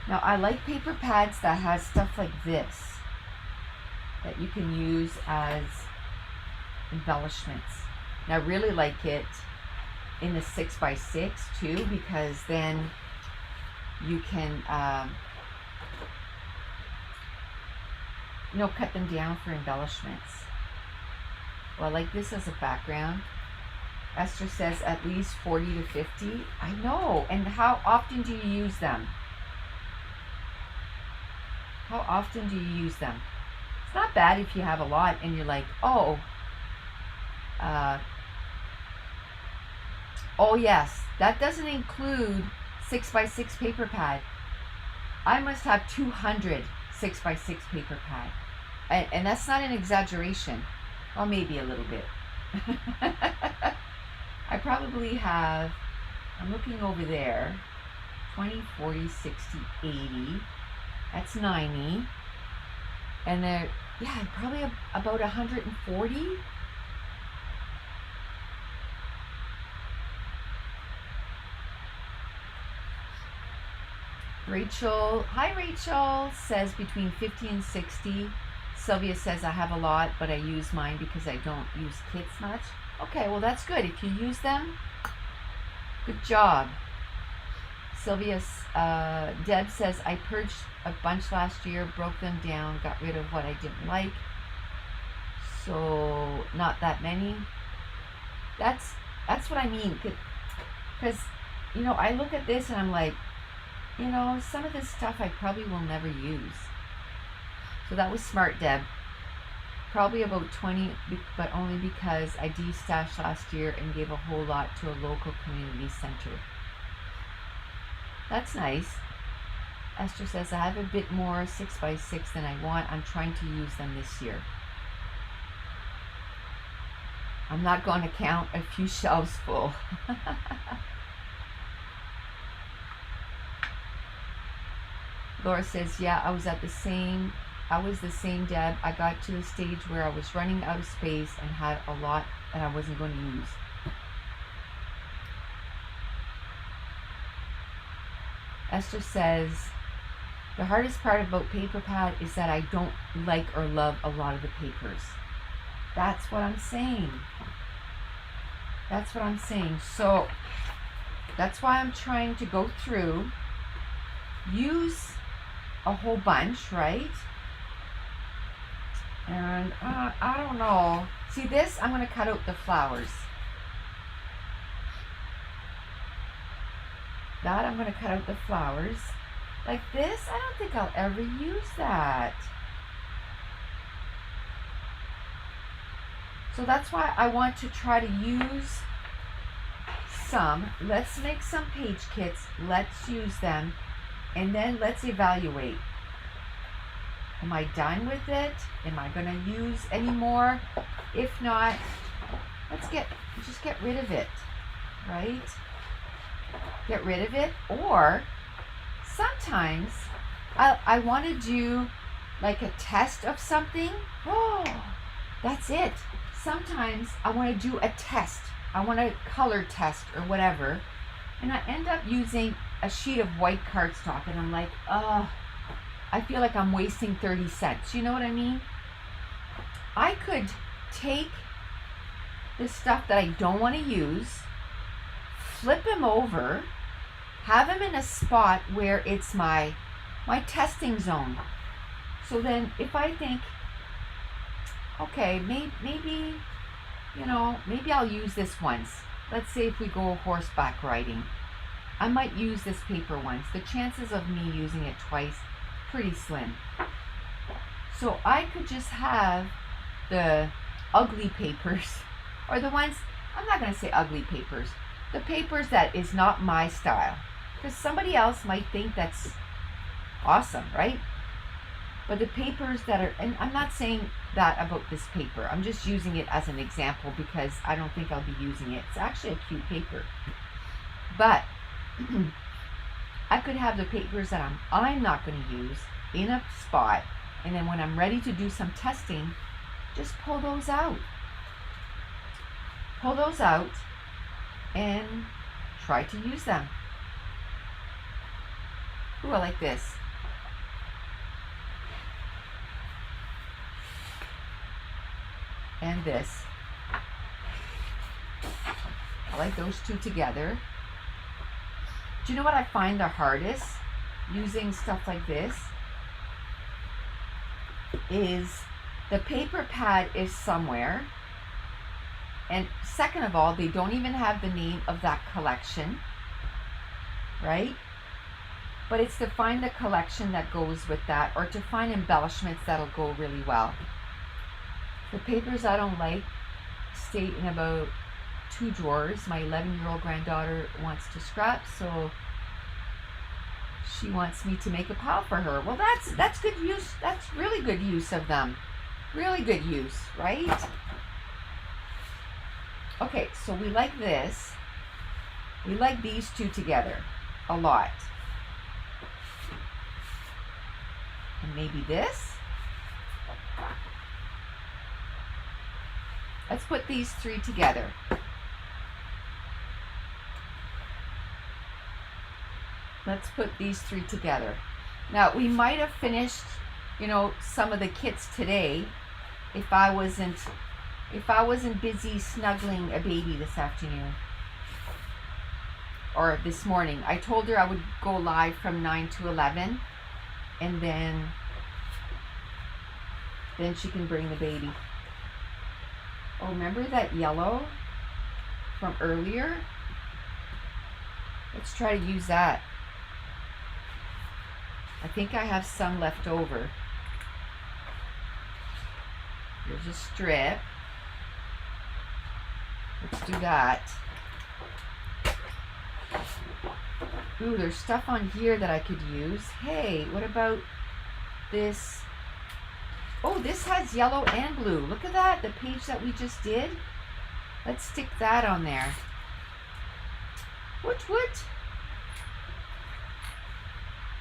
Now, I like paper pads that has stuff like this that you can use as embellishments. And I really like it in the 6x6 too, because then you can cut them down for embellishments. Well, I like this as a background. Esther says at least 40 to 50. I know. And how often do you use them? How often do you use them? It's not bad if you have a lot and you're like, oh yes, that doesn't include 6x6 paper pad. I must have 200 6x6 paper pad. And that's not an exaggeration. Well, maybe a little bit. I probably have, I'm looking over there, 20, 40, 60, 80. That's 90. And there, yeah, probably about 140. Rachel, hi Rachel, says between 50 and 60. Sylvia says I have a lot, but I use mine because I don't use kits much. Okay, well that's good. If you use them, good job. Sylvia, Deb says I purged a bunch last year, broke them down, got rid of what I didn't like. So not that many. That's what I mean. Because I look at this and I'm like, some of this stuff I probably will never use. So that was smart, Deb. Probably about 20, but only because I de-stashed last year and gave a whole lot to a local community center. That's nice. Esther says, I have a bit more 6x6 than I want. I'm trying to use them this year. I'm not going to count a few shelves full. Laura says, yeah, I was the same, Deb. I got to the stage where I was running out of space and had a lot that I wasn't going to use. Esther says, the hardest part about paper pad is that I don't like or love a lot of the papers. That's what I'm saying. That's what I'm saying. So that's why I'm trying to go through, use a whole bunch, right? And I don't know. See this? I'm going to cut out the flowers. That I'm going to cut out the flowers. Like this, I don't think I'll ever use that. So that's why I want to try to use some. Let's make some page kits. Let's use them. And then let's evaluate. Am I done with it? Am I going to use any more? If not, let's just get rid of it, right? Get rid of it. Or sometimes I want to do like a test of something. Oh, that's it. Sometimes I want to do a test. I want a color test or whatever. And I end up using a sheet of white cardstock. And I'm like, oh, I feel like I'm wasting 30 cents. You know what I mean? I could take the stuff that I don't want to use, flip them over, have them in a spot where it's my testing zone. So then if I think, okay, maybe I'll use this once. Let's say if we go horseback riding. I might use this paper once. The chances of me using it twice, pretty slim. So I could just have the ugly papers, or the ones, I'm not going to say ugly papers, the papers that is not my style. Because somebody else might think that's awesome, right? But the papers that are, and I'm not saying that about this paper, I'm just using it as an example because I don't think I'll be using it. It's actually a cute paper. But I could have the papers that I'm not going to use in a spot, and then when I'm ready to do some testing, just pull those out. Pull those out and try to use them. Ooh, I like this. And this. I like those two together. Do you know what I find the hardest using stuff like this? Is the paper pad is somewhere, and second of all, they don't even have the name of that collection, right? But it's to find the collection that goes with that, or to find embellishments that'll go really well. The papers I don't like stay in about 2 drawers. My 11-year-old granddaughter wants to scrap, so she wants me to make a pile for her. Well, that's good use. That's really good use of them. Really good use, right? Okay, so we like this. We like these two together a lot. And maybe this. Let's put these 3 together. Let's put these 3 together. Now, we might have finished, you know, some of the kits today if I wasn't busy snuggling a baby this afternoon or this morning. I told her I would go live from 9 to 11, and then she can bring the baby. Oh, remember that yellow from earlier? Let's try to use that. I think I have some left over. Here's a strip. Let's do that. Ooh, there's stuff on here that I could use. Hey, what about this? Oh, this has yellow and blue. Look at that, the page that we just did. Let's stick that on there. What?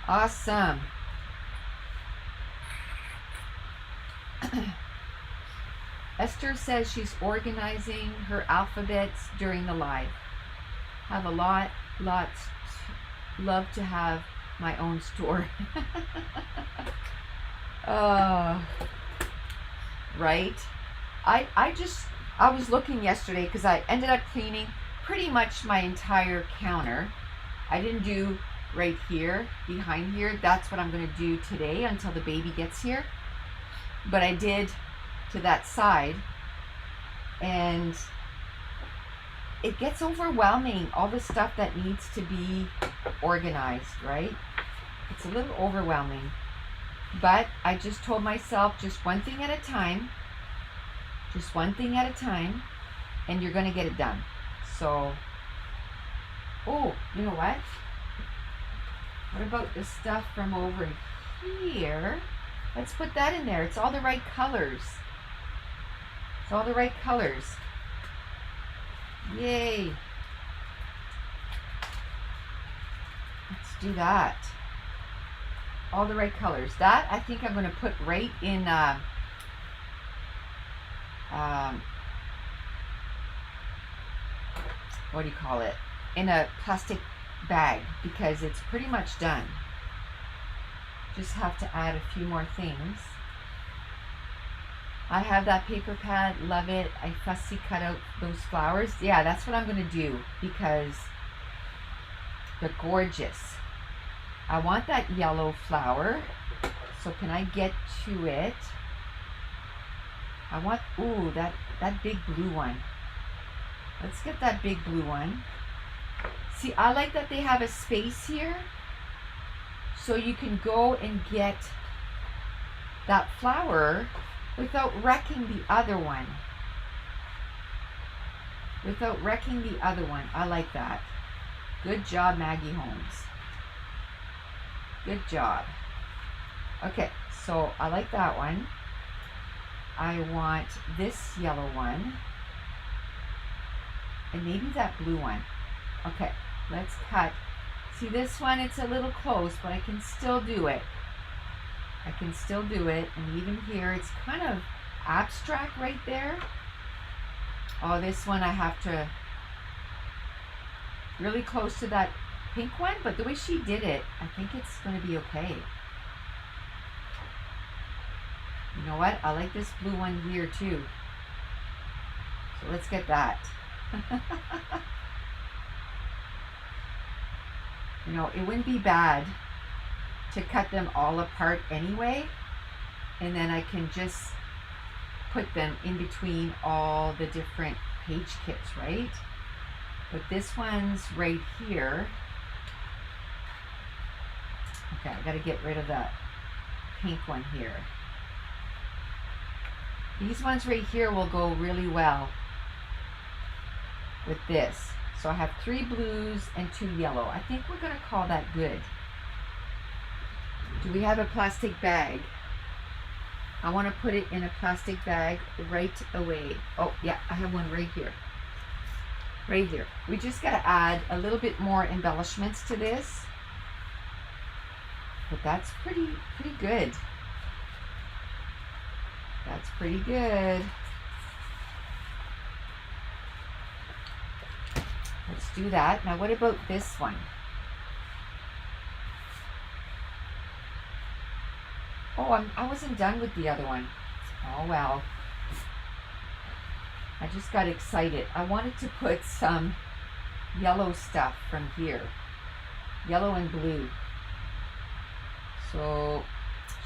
Awesome. Esther says she's organizing her alphabets during the live. Have a lots, love to have my own store. Right? I was looking yesterday because I ended up cleaning pretty much my entire counter. I didn't do right here, behind here. That's what I'm going to do today until the baby gets here. But I did to that side, and it gets overwhelming, all the stuff that needs to be organized, right? It's a little overwhelming. But I just told myself, just one thing at a time. Just one thing at a time, and you're going to get it done. So, oh, you know what? What about the stuff from over here? Let's put that in there. It's all the right colors. It's all the right colors. Yay. Let's do that. All the right colors. That I think I'm going to put right in what do you call it? In a plastic bag, because it's pretty much done. Just have to add a few more things. I have that paper pad, love it. I fussy cut out those flowers. Yeah, that's what I'm going to do because they're gorgeous. I want that yellow flower. So can I get to it? I want, ooh, that big blue one. Let's get that big blue one. See, I like that they have a space here so you can go and get that flower without wrecking the other one. Without wrecking the other one. I like that. Good job, Maggie Holmes. Good job. Okay, so I like that one. I want this yellow one. And maybe that blue one. Okay, let's cut. See this one, it's a little close, but I can still do it. I can still do it. And even here, it's kind of abstract right there. Oh, this one I have to really close to that pink one, but the way she did it, I think it's going to be okay. You know what? I like this blue one here too. So let's get that. You know, it wouldn't be bad to cut them all apart anyway, and then I can just put them in between all the different page kits, right? But this one's right here. Okay, I gotta get rid of that pink one here. These ones right here will go really well with this. So I have 3 blues and 2 yellow. I think we're gonna call that good. Do we have a plastic bag? I want to put it in a plastic bag right away. Oh yeah, I have one right here. Right here. We just got to add a little bit more embellishments to this. But that's pretty good. That's pretty good. Let's do that. Now what about this one? Oh, I wasn't done with the other one. Oh well. I just got excited. I wanted to put some yellow stuff from here. Yellow and blue. So,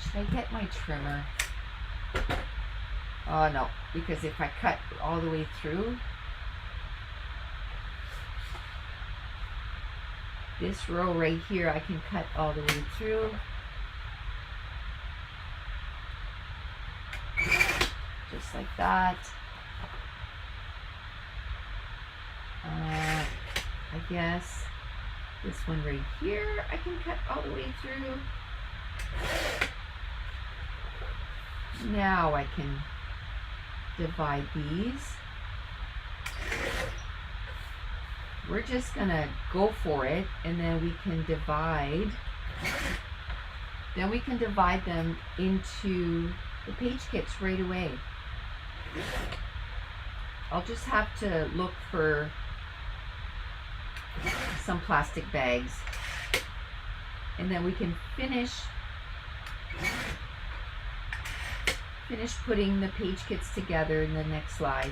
should I get my trimmer? Oh no, because if I cut all the way through, this row right here, I can cut all the way through. Just like that. I guess this one right here, I can cut all the way through. Now I can divide these. We're just gonna go for it, and then we can divide. Then we can divide them into the page kits right away. I'll just have to look for some plastic bags, and then we can finish putting the page kits together in the next slide.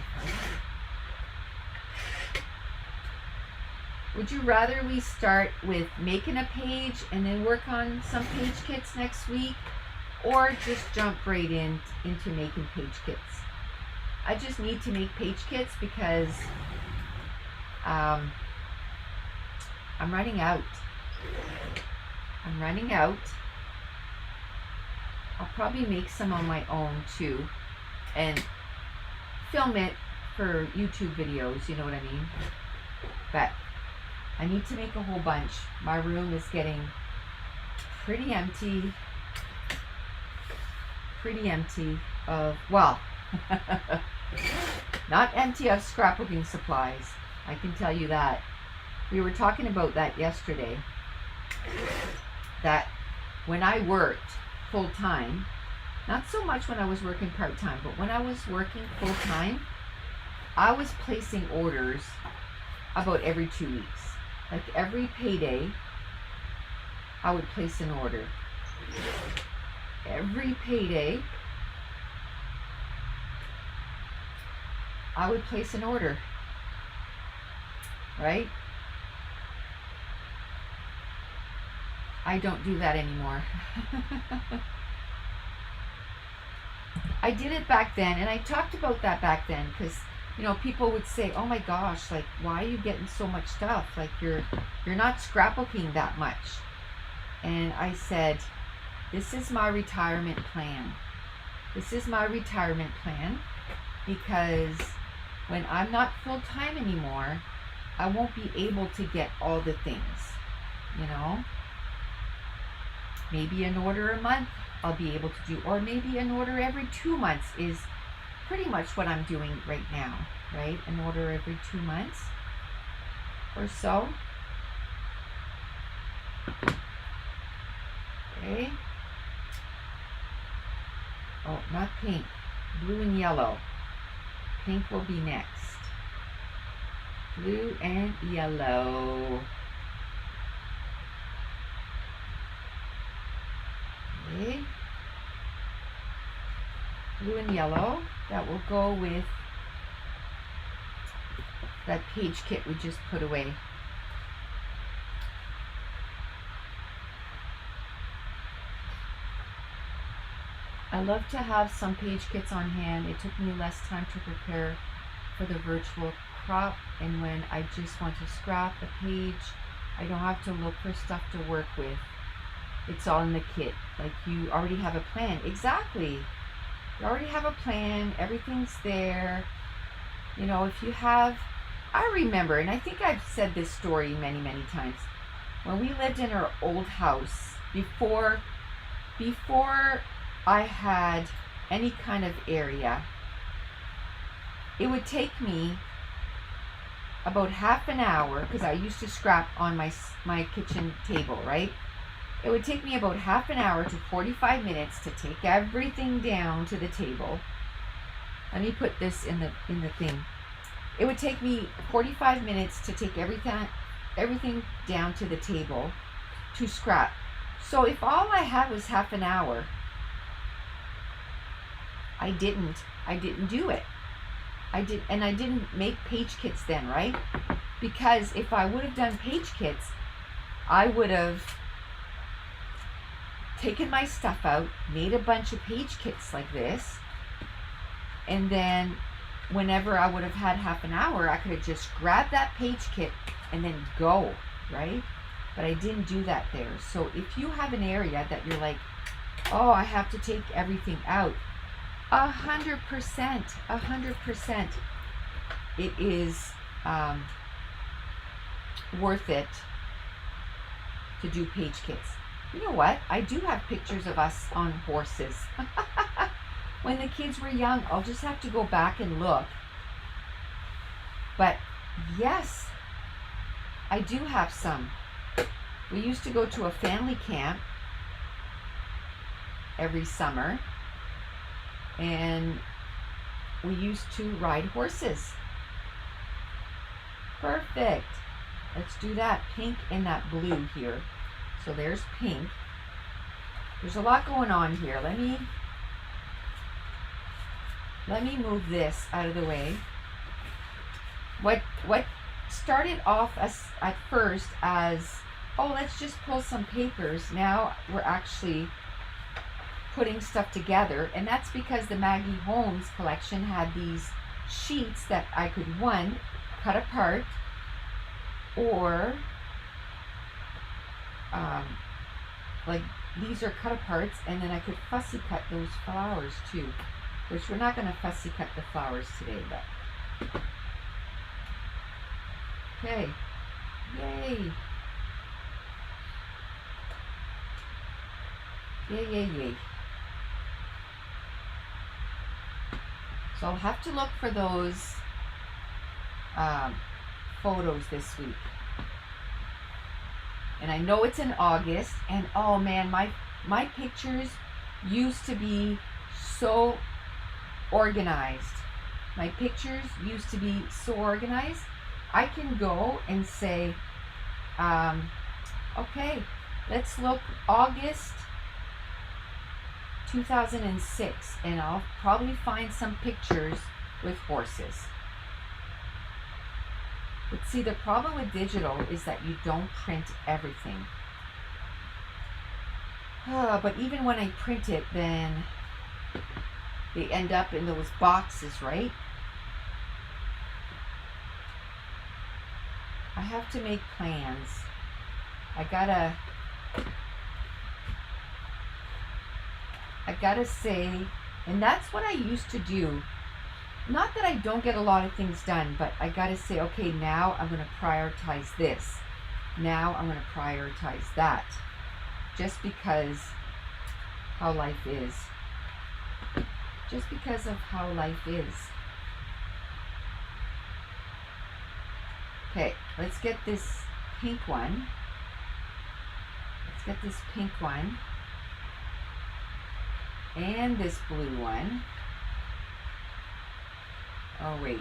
Would you rather we start with making a page and then work on some page kits next week, or just jump right into making page kits? I just need to make page kits because I'm running out. I'm running out. I'll probably make some on my own too and film it for YouTube videos, you know what I mean? But I need to make a whole bunch. My room is getting pretty empty. Pretty empty of, well, not empty of scrapbooking supplies. I can tell you that. We were talking about that yesterday. That when I worked full-time, not so much when I was working part-time, but when I was working full-time, I was placing orders about every 2 weeks. Like every payday, I would place an order. Every payday, I would place an order. Right? I don't do that anymore. I did it back then, and I talked about that back then because you know, people would say, oh my gosh, like, why are you getting so much stuff? Like, you're not scrapbooking that much. And I said, this is my retirement plan. This is my retirement plan because when I'm not full-time anymore, I won't be able to get all the things, you know. Maybe an order a month I'll be able to do, or maybe an order every 2 months is pretty much what I'm doing right now, right? An order every 2 months or so. Okay. Oh, not pink. Blue and yellow. Pink will be next. Blue and yellow. Okay. Blue and yellow. That will go with that page kit we just put away. I love to have some page kits on hand. It took me less time to prepare for the virtual crop, and when I just want to scrap a page, I don't have to look for stuff to work with. It's all in the kit. Like, you already have a plan. Exactly. You already have a plan. Everything's there. You know, if you have, I remember, and I think I've said this story many, many times. When we lived in our old house, before I had any kind of area, it would take me about half an hour, because I used to scrap on my kitchen table, right? It would take me about half an hour to 45 minutes to take everything down to the table. Let me put this in the thing. It would take me 45 minutes to take everything down to the table to scrap. So if all I had was half an hour, I didn't do it. I didn't make page kits then, right? Because if I would have done page kits, I would have taken my stuff out, made a bunch of page kits like this, and then whenever I would have had half an hour, I could have just grabbed that page kit and then go, right? But I didn't do that there. So if you have an area that you're like, oh, I have to take everything out, 100%, it is worth it to do page kits. You know what? I do have pictures of us on horses. When the kids were young, I'll just have to go back and look. But yes, I do have some. We used to go to a family camp every summer, and we used to ride horses. Perfect. Let's do that pink and that blue here. So there's pink. There's a lot going on here. Let me move this out of the way. What started off at first as, oh, let's just pull some papers. Now we're actually putting stuff together, and that's because the Maggie Holmes collection had these sheets that I could, one, cut apart, or like these are cut aparts, and then I could fussy cut those flowers too, which we're not going to fussy cut the flowers today, but okay. Yay. Yay. So I'll have to look for those photos this week. And I know it's in August, and oh man, my pictures used to be so organized. My pictures used to be so organized. I can go and say, okay, let's look August 2006, and I'll probably find some pictures with horses. But see, the problem with digital is that you don't print everything. But even when I print it, then they end up in those boxes, right? have to make plans. I gotta say, and that's what I used to do. Not that I don't get a lot of things done, but I gotta say, okay, now I'm gonna prioritize this. Now I'm gonna prioritize that. Just because how life is. Just because of how life is. Okay, let's get this pink one. Let's get this pink one. And this blue one. Oh, wait.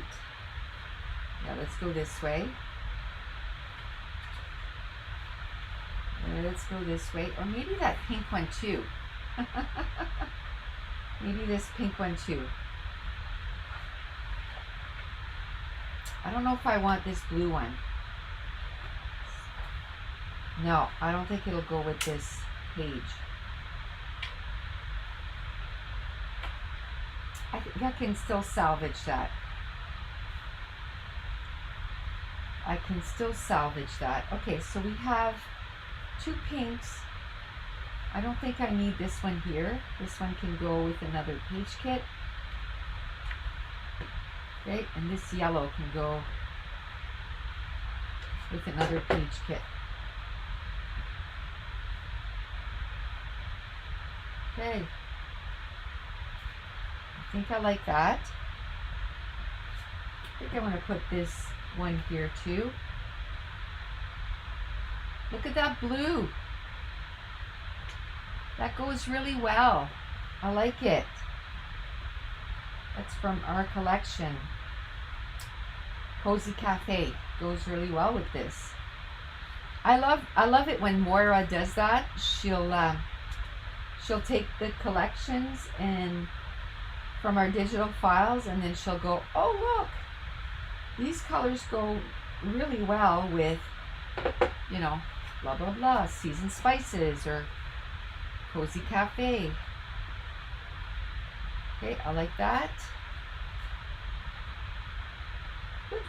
Yeah, let's go this way. Let's go this way. Or maybe that pink one too. Maybe this pink one too. I don't know if I want this blue one. No, I don't think it'll go with this page. I think I can still salvage that. I can still salvage that. Okay, so we have 2 pinks. I don't think I need this one here. This one can go with another page kit. Okay, and this yellow can go with another page kit. Okay. I think I like that. I think I want to put this one here too. Look at that blue. That goes really well. I like it. That's from our collection. Cozy Cafe goes really well with this. I love it when Moira does that. She'll take the collections and from our digital files, and then she'll go, oh look, these colors go really well with, you know, blah blah blah, seasoned spices or Cozy Cafe. Okay, I like that.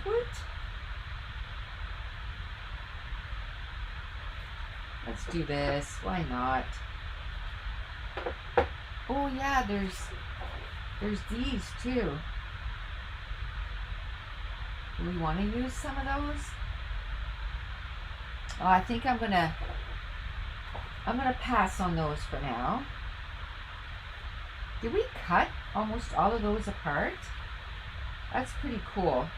Woot. Let's do this. Why not? Oh yeah, there's these too. Do we want to use some of those? Oh, I think I'm gonna pass on those for now. Did we cut almost all of those apart? That's pretty cool.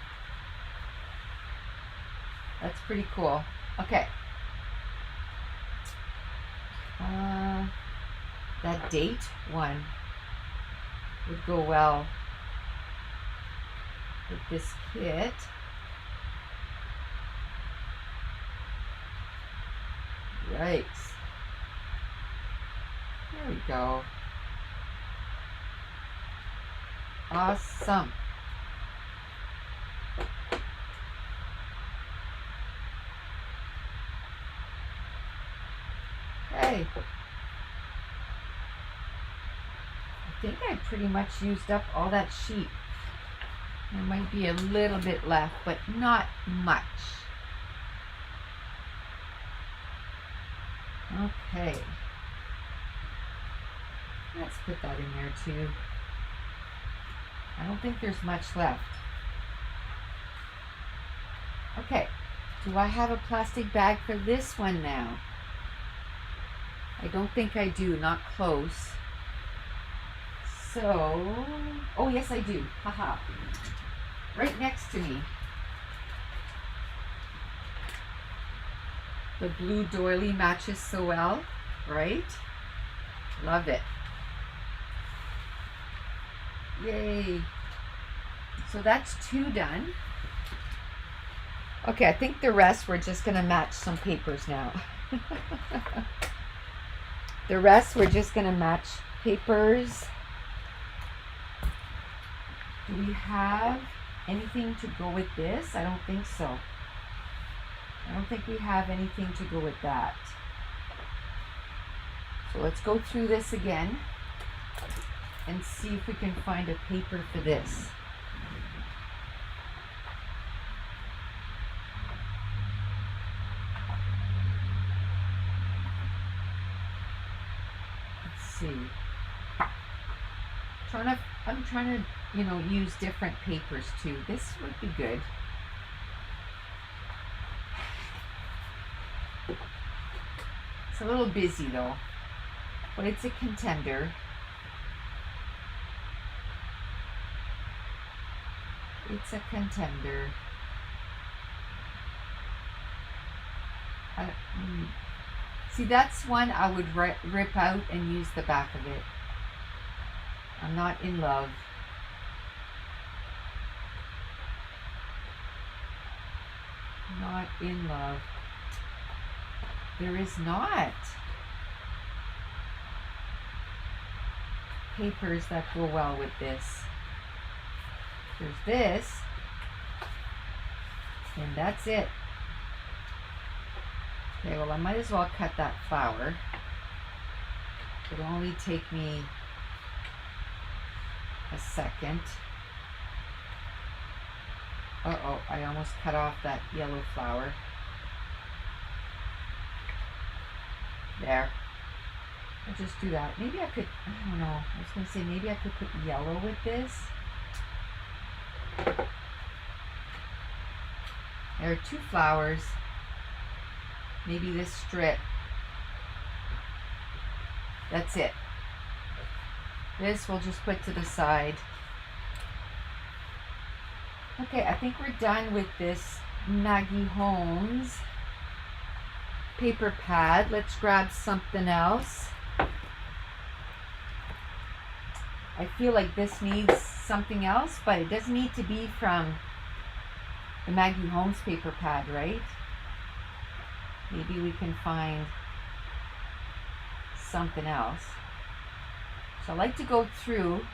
That's pretty cool. Okay. That date one would go well with this kit. Right. There we go. Awesome. Okay. I think I pretty much used up all that sheet. There might be a little bit left, but not much. Okay. Let's put that in there too. I don't think there's much left. Okay. Do I have a plastic bag for this one now? I don't think I do. Not close. So, oh yes I do. Haha. Right next to me. The blue doily matches so well, right? Love it. Yay. So that's 2 done. Okay, I think the rest we're just gonna match some papers now. The rest we're just gonna match papers. Do we have anything to go with this? I don't think so. I don't think we have anything to go with that. So let's go through this again and see if we can find a paper for this. see. I'm trying to, you know, use different papers too. This would be good. It's a little busy though, but it's a contender. It's a contender. See, that's one I would rip out and use the back of it. I'm not in love. Not in love. There is not papers that go well with this. There's this, and that's it. Okay, well, I might as well cut that flower. It'll only take me a second. Uh-oh, I almost cut off that yellow flower. There. I'll just do that. Maybe I could, I don't know. I was going to say maybe I could put yellow with this. There are 2 flowers. Maybe this strip. That's it. This we'll just put to the side. Okay, I think we're done with this Maggie Holmes paper pad. Let's grab something else. I feel like this needs something else, but it doesn't need to be from the Maggie Holmes paper pad, right? Maybe we can find something else. So I like to go through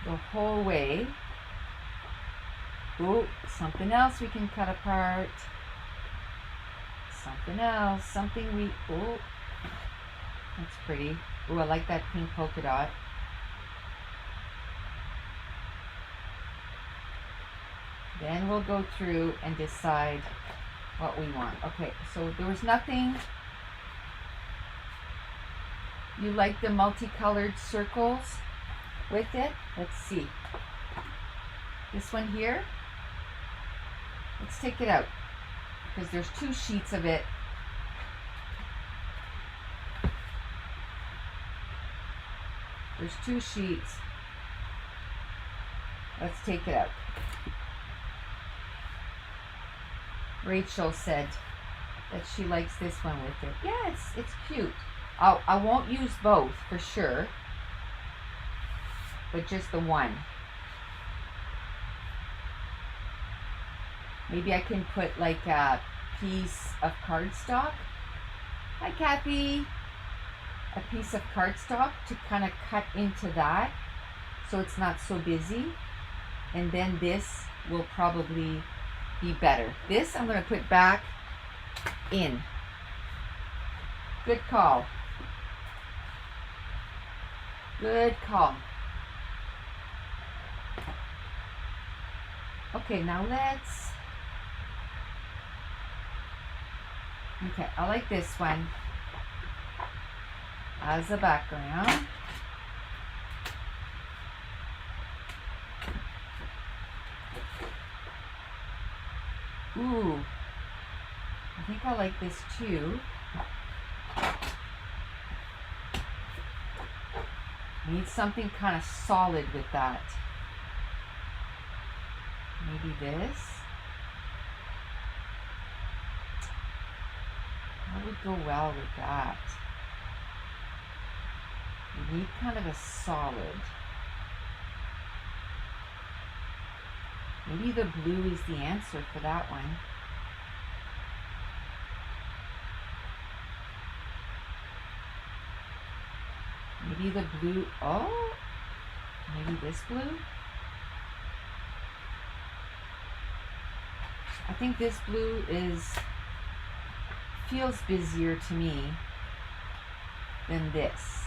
the whole way. Ooh, something else we can cut apart. Something else, something we, ooh, that's pretty. Ooh, I like that pink polka dot. Then we'll go through and decide what we want. Okay, so there was nothing. You like the multicolored circles with it? Let's see. This one here. Let's take it out because there's 2 sheets of it. There's 2 sheets. Let's take it out. Rachel said that she likes this one with it. Yeah, it's cute. I won't use both for sure, but just the one. Maybe I can put like a piece of cardstock. Hi, Kathy. A piece of cardstock to kind of cut into that so it's not so busy. And then this will probably be better. This I'm going to put back in. Good call. Good call. Okay, now let's... Okay, I like this one as a background. Ooh, I think I like this too. Need something kind of solid with that. Maybe this. That would go well with that. You need kind of a solid. Maybe the blue is the answer for that one. Maybe the blue, oh, maybe this blue. I think this blue feels busier to me than this.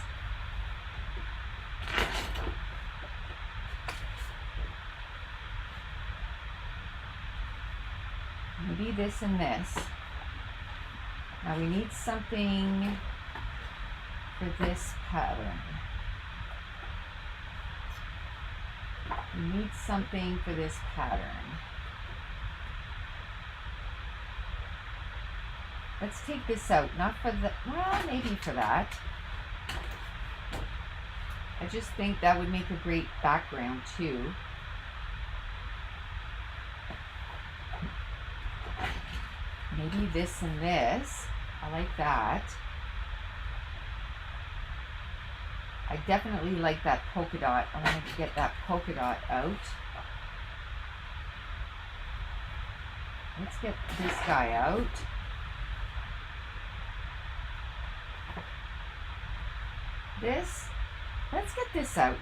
Maybe this and this. Now we need something for this pattern. We need something for this pattern. Let's take this out, not for the, well, maybe for that. I just think that would make a great background too. Maybe this and this. I like that. I definitely like that polka dot. I want to get that polka dot out. Let's get this guy out. Let's get this out.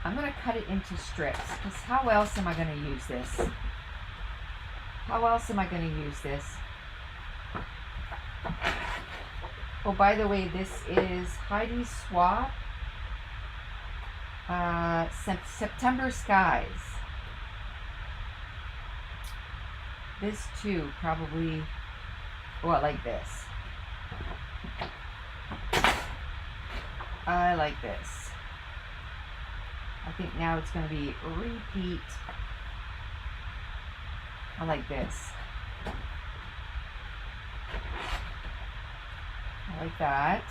I'm going to cut it into strips, because how else am I going to use this? How else am I going to use this? Oh, by the way, this is Heidi Swap, September Skies. This too, probably, oh, I like this. I like this. I think now it's going to be repeat. I like this. I like that.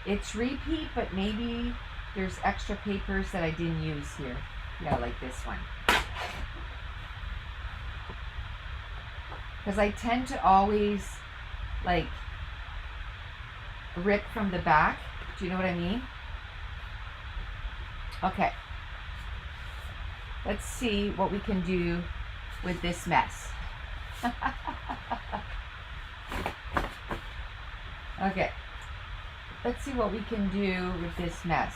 It's repeat, but maybe there's extra papers that I didn't use here. Yeah, I like this one. Because I tend to always, like, rip from the back. Do you know what I mean? Okay. Let's see what we can do with this mess. Okay. Let's see what we can do with this mess.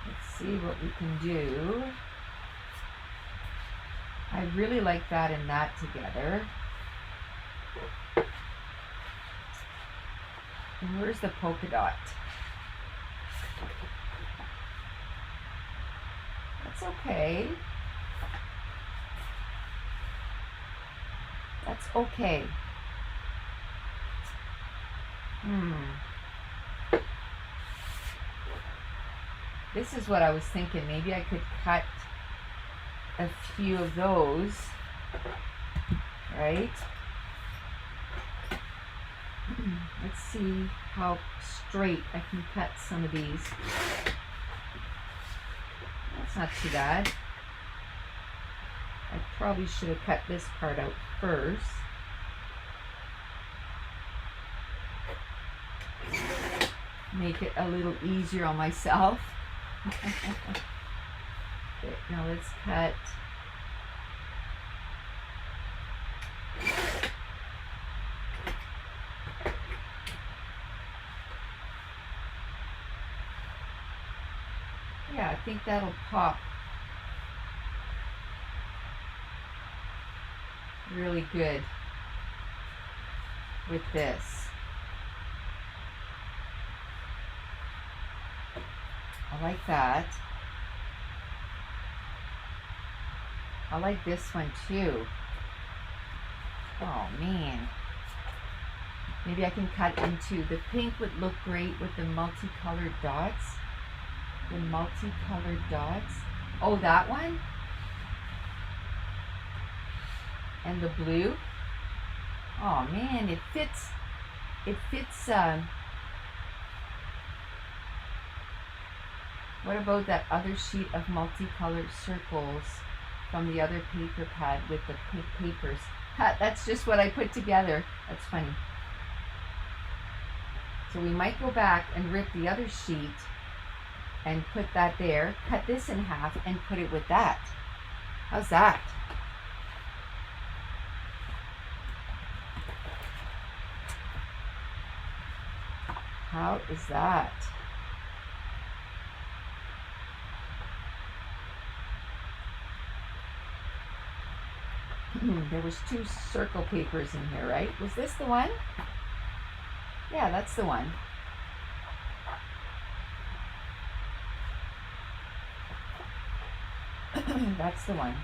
Let's see what we can do. I really like that and that together. And where's the polka dot? That's okay. That's okay. This is what I was thinking. Maybe I could cut a few of those, right? Let's see how straight I can cut some of these. That's not too bad. I probably should have cut this part out first. Make it a little easier on myself. Okay, now let's cut. Yeah, I think that'll pop really good with this. I like that. I like this one too. Oh man. Maybe I can cut into, the pink would look great with the multicolored dots. The multicolored dots. Oh, that one? And the blue. Oh man, it fits. It fits. What about that other sheet of multicolored circles from the other paper pad with the pink papers? Ha, that's just what I put together. That's funny. So we might go back and rip the other sheet and put that there, cut this in half and put it with that. How's that? How is that? There was 2 circle papers in here, right? Was this the one? Yeah, that's the one. That's the one.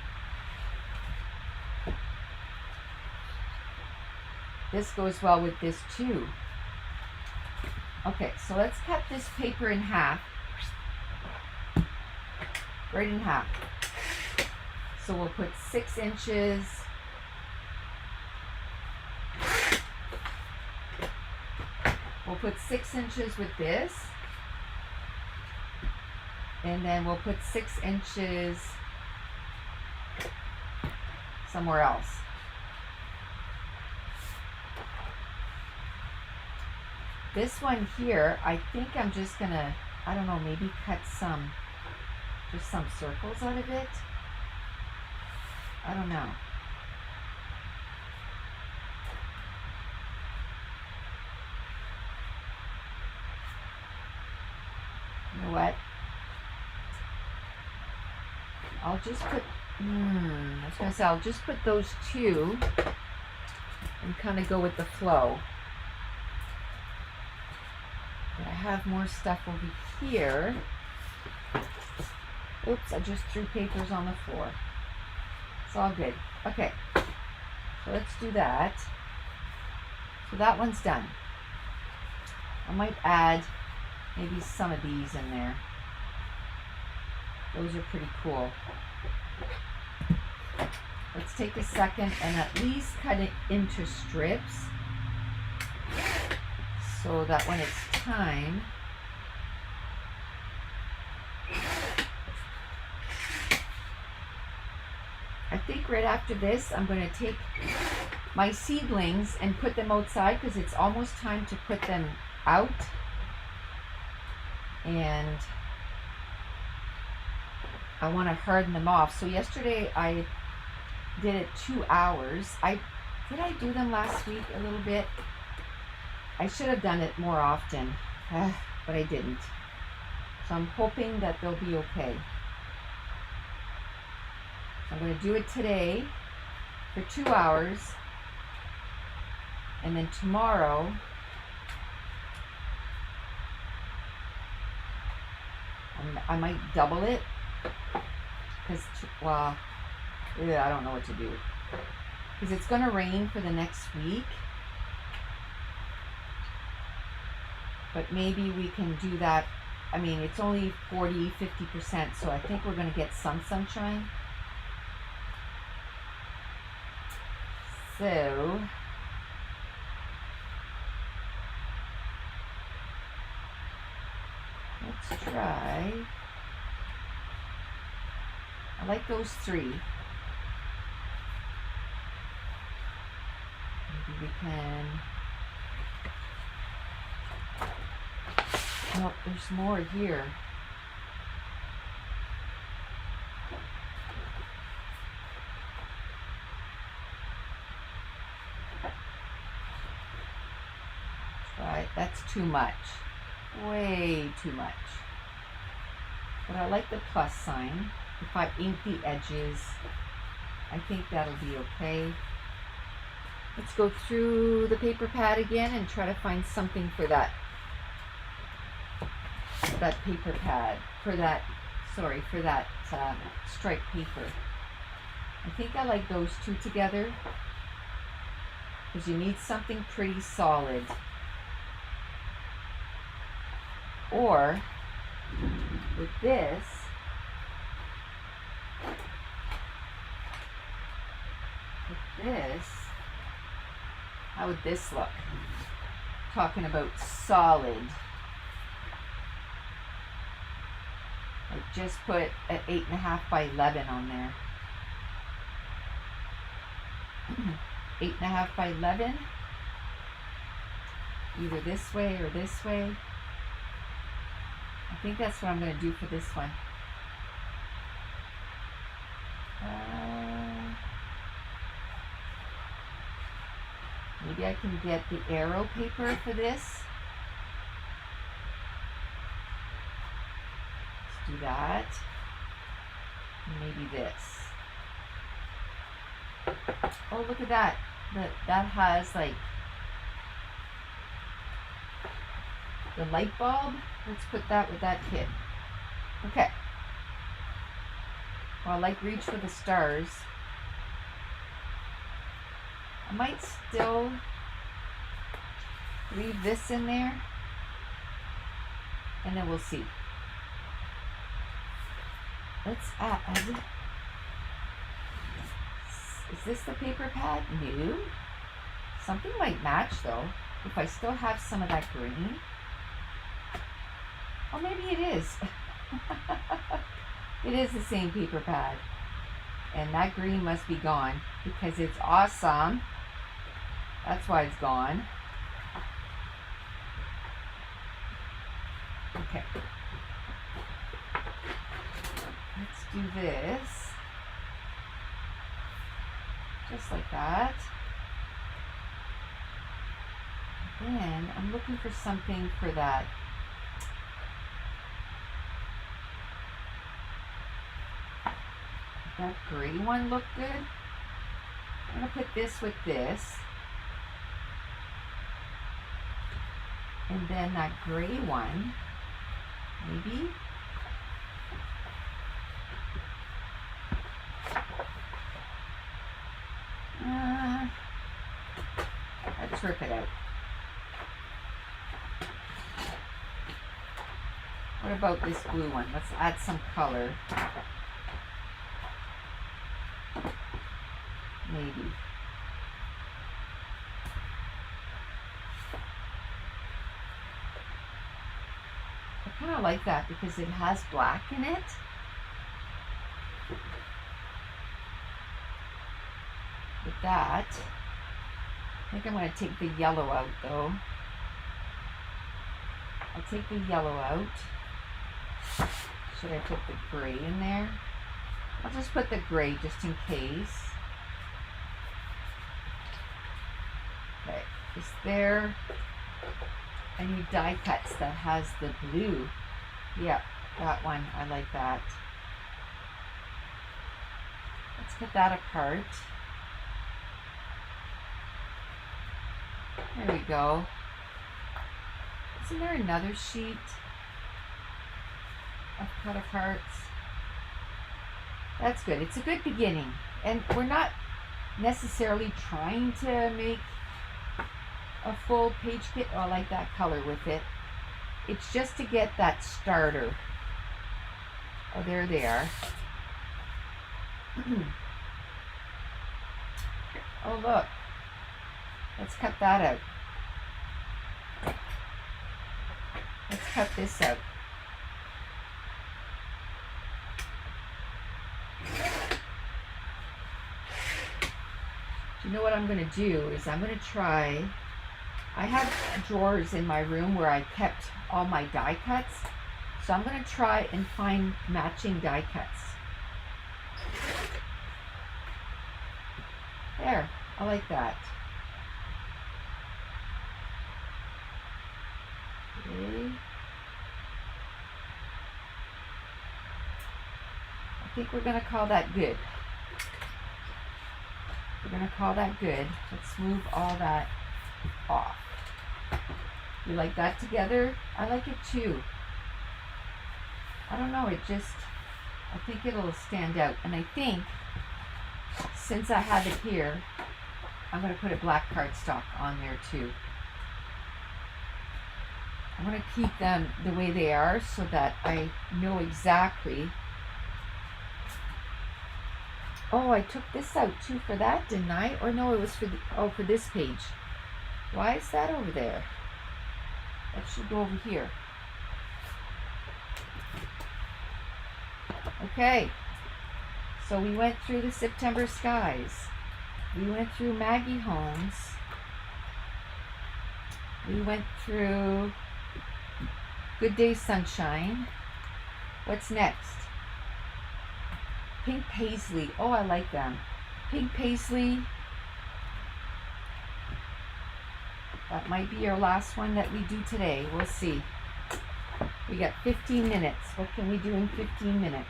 This goes well with this too. Okay, so let's cut this paper in half. Right in half. So we'll put 6 inches. We'll put 6 inches with this. And then we'll put 6 inches somewhere else. This one here, I think I'm just gonna, I don't know, maybe cut just some circles out of it. I don't know. You know what? I'll just put, I was gonna say, I'll just put those two and kind of go with the flow. But I have more stuff over here. Oops, I just threw papers on the floor. It's all good. Okay, so let's do that. So that one's done. I might add maybe some of these in there. Those are pretty cool. Let's take a second and at least cut it into strips so that when it's time, I think right after this, I'm going to take my seedlings and put them outside because it's almost time to put them out. And I want to harden them off. So yesterday I did it 2 hours. Did I do them last week a little bit? I should have done it more often, but I didn't. So I'm hoping that they'll be okay. I'm going to do it today for 2 hours, and then tomorrow I might double it because, well, I don't know what to do because it's going to rain for the next week, but maybe we can do that. I mean, it's only 40-50%, so I think we're going to get some sunshine. So let's try. I like those 3. Maybe we can. Nope, there's more here. That's too much. Way too much. But I like the plus sign. If I ink the edges, I think that'll be okay. Let's go through the paper pad again and try to find something for that paper pad, for that striped paper. I think I like those two together because you need something pretty solid. Or with this, how would this look? Talking about solid. Like just put an 8.5 by 11 on there. 8.5 by 11. Either this way or this way. I think that's what I'm going to do for this one. Maybe I can get the arrow paper for this. Let's do that. And maybe this. Oh, look at that. That has like the light bulb. Let's put that with that kit. Okay. Well, I like Reach for the Stars. I might still leave this in there, and then we'll see. Let's add, is this the paper pad? No. Something might match though, if I still have some of that green. Oh, maybe it is. It is the same paper pad. And that green must be gone because it's awesome. That's why it's gone. Okay. Let's do this. Just like that. Then I'm looking for something for that. That gray one look good. I'm gonna put this with this. And then that gray one, maybe. Let's rip it out. What about this blue one? Let's add some color. Maybe. I kind of like that because it has black in it. With that, I think I'm going to take the yellow out though. I'll take the yellow out. Should I put the gray in there? I'll just put the gray just in case. Okay, is there any die cuts that has the blue? Yeah, that one, I like that. Let's put that apart. There we go. Isn't there another sheet of cut aparts? That's good. It's a good beginning. And we're not necessarily trying to make a full page kit. Oh, I like that color with it. It's just to get that starter. Oh, there they are. Oh, look. Let's cut that out. Let's cut this out. You know what I'm going to do is I'm going to try, I have drawers in my room where I kept all my die cuts, so I'm going to try and find matching die cuts. There, I like that. Okay. I think we're going to call that good. We're going to call that good. Let's move all that off. You like that together? I like it too. I don't know, I think it'll stand out. And I think, since I have it here, I'm going to put a black cardstock on there too. I'm going to keep them the way they are so that I know exactly. Oh, I took this out too for that, didn't I? Or no, it was for for this page. Why is that over there? That should go over here. Okay. So we went through the September skies. We went through Maggie Holmes. We went through Good Day Sunshine. What's next? Pink Paisley. Oh, I like them. Pink Paisley. That might be our last one that we do today. We'll see. We got 15 minutes. What can we do in 15 minutes?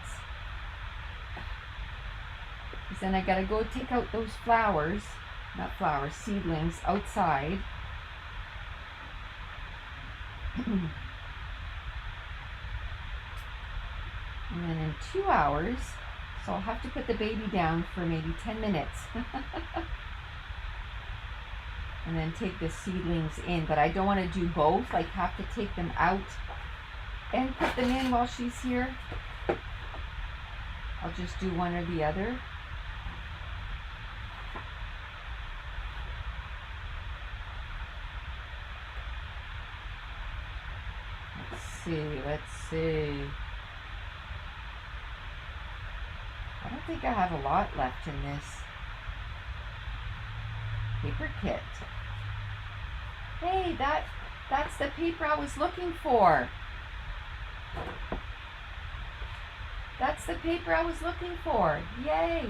Because then I gotta go take out those flowers. Not flowers, seedlings outside. And then in 2 hours, So I'll have to put the baby down for maybe 10 minutes. And then take the seedlings in. But I don't want to do both, like have to take them out and put them in while she's here. I'll just do one or the other. Let's see. I don't think I have a lot left in this paper kit. Hey, that's the paper I was looking for. That's the paper I was looking for. Yay.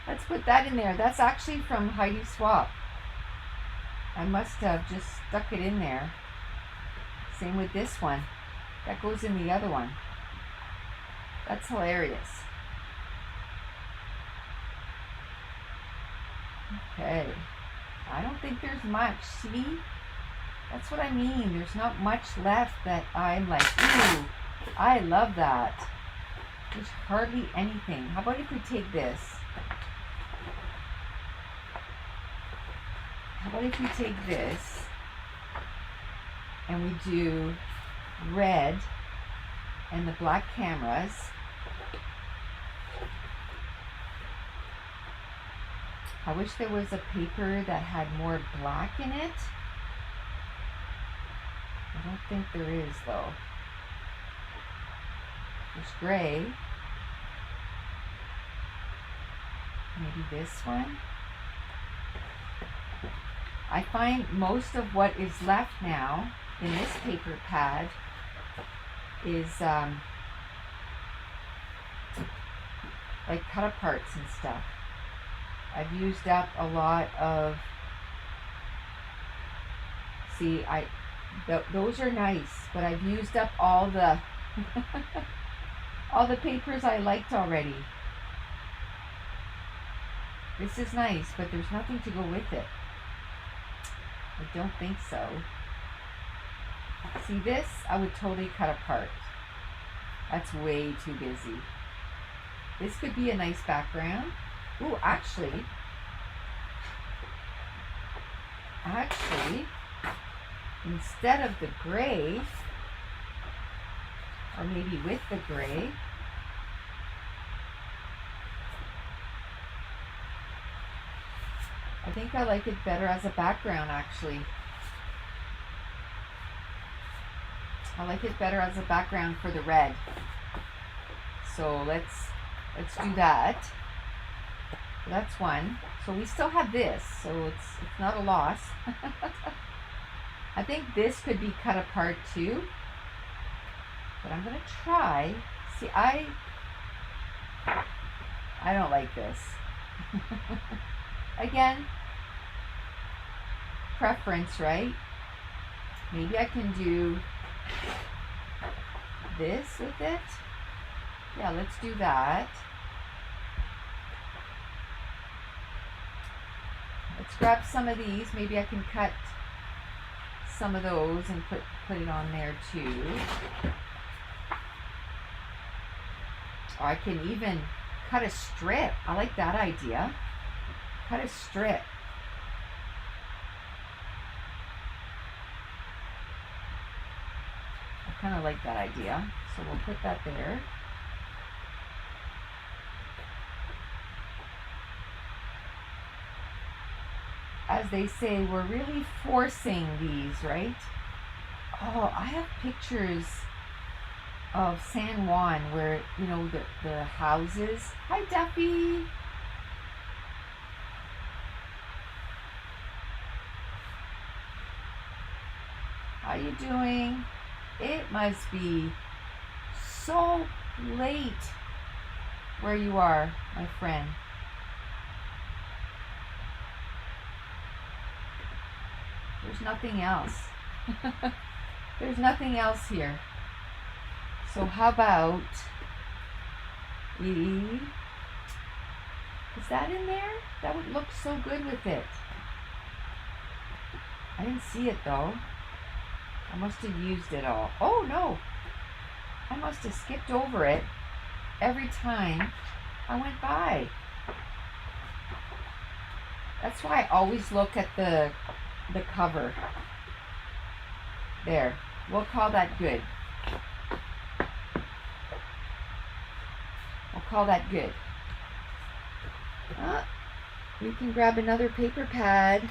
Let's put that in there. That's actually from Heidi Swap. I must have just stuck it in there. Same with this one. That goes in the other one. That's hilarious. Okay. I don't think there's much. See? That's what I mean. There's not much left that I'm like, ooh, I love that. There's hardly anything. How about if we take this? How about if we take this and we do red and the black cameras. I wish there was a paper that had more black in it. I don't think there is though. There's gray. Maybe this one. I find most of what is left now in this paper pad is like cut aparts and stuff. I've used up a lot of, see, those are nice, but I've used up all the all the papers I liked already. This is nice, but there's nothing to go with it. I don't think so. See this? I would totally cut apart. That's way too busy. This could be a nice background. Ooh, actually, instead of the gray, or maybe with the gray, I think I like it better as a background, actually. I like it better as a background for the red. So let's do that. That's one. So we still have this, so it's not a loss. I think this could be cut apart too. But I'm gonna try. See, I don't like this. Again, preference, right? Maybe I can do this with it. Yeah, let's do that. Let's grab some of these. Maybe I can cut some of those and put it on there too. Or I can even cut a strip. I like that idea. Cut a strip. I kind of like that idea. So we'll put that there. As they say, we're really forcing these, right? Oh, I have pictures of San Juan where, you know, the houses. Hi, Duffy. How you doing? It must be so late where you are, my friend. There's nothing else. There's nothing else here. So how about we, is that in there? That would look so good with it. I didn't see it though. I must have used it all. Oh no, I must have skipped over it. every time I went by. That's why I always look at the cover. There. We'll call that good. We'll call that good. We can grab another paper pad.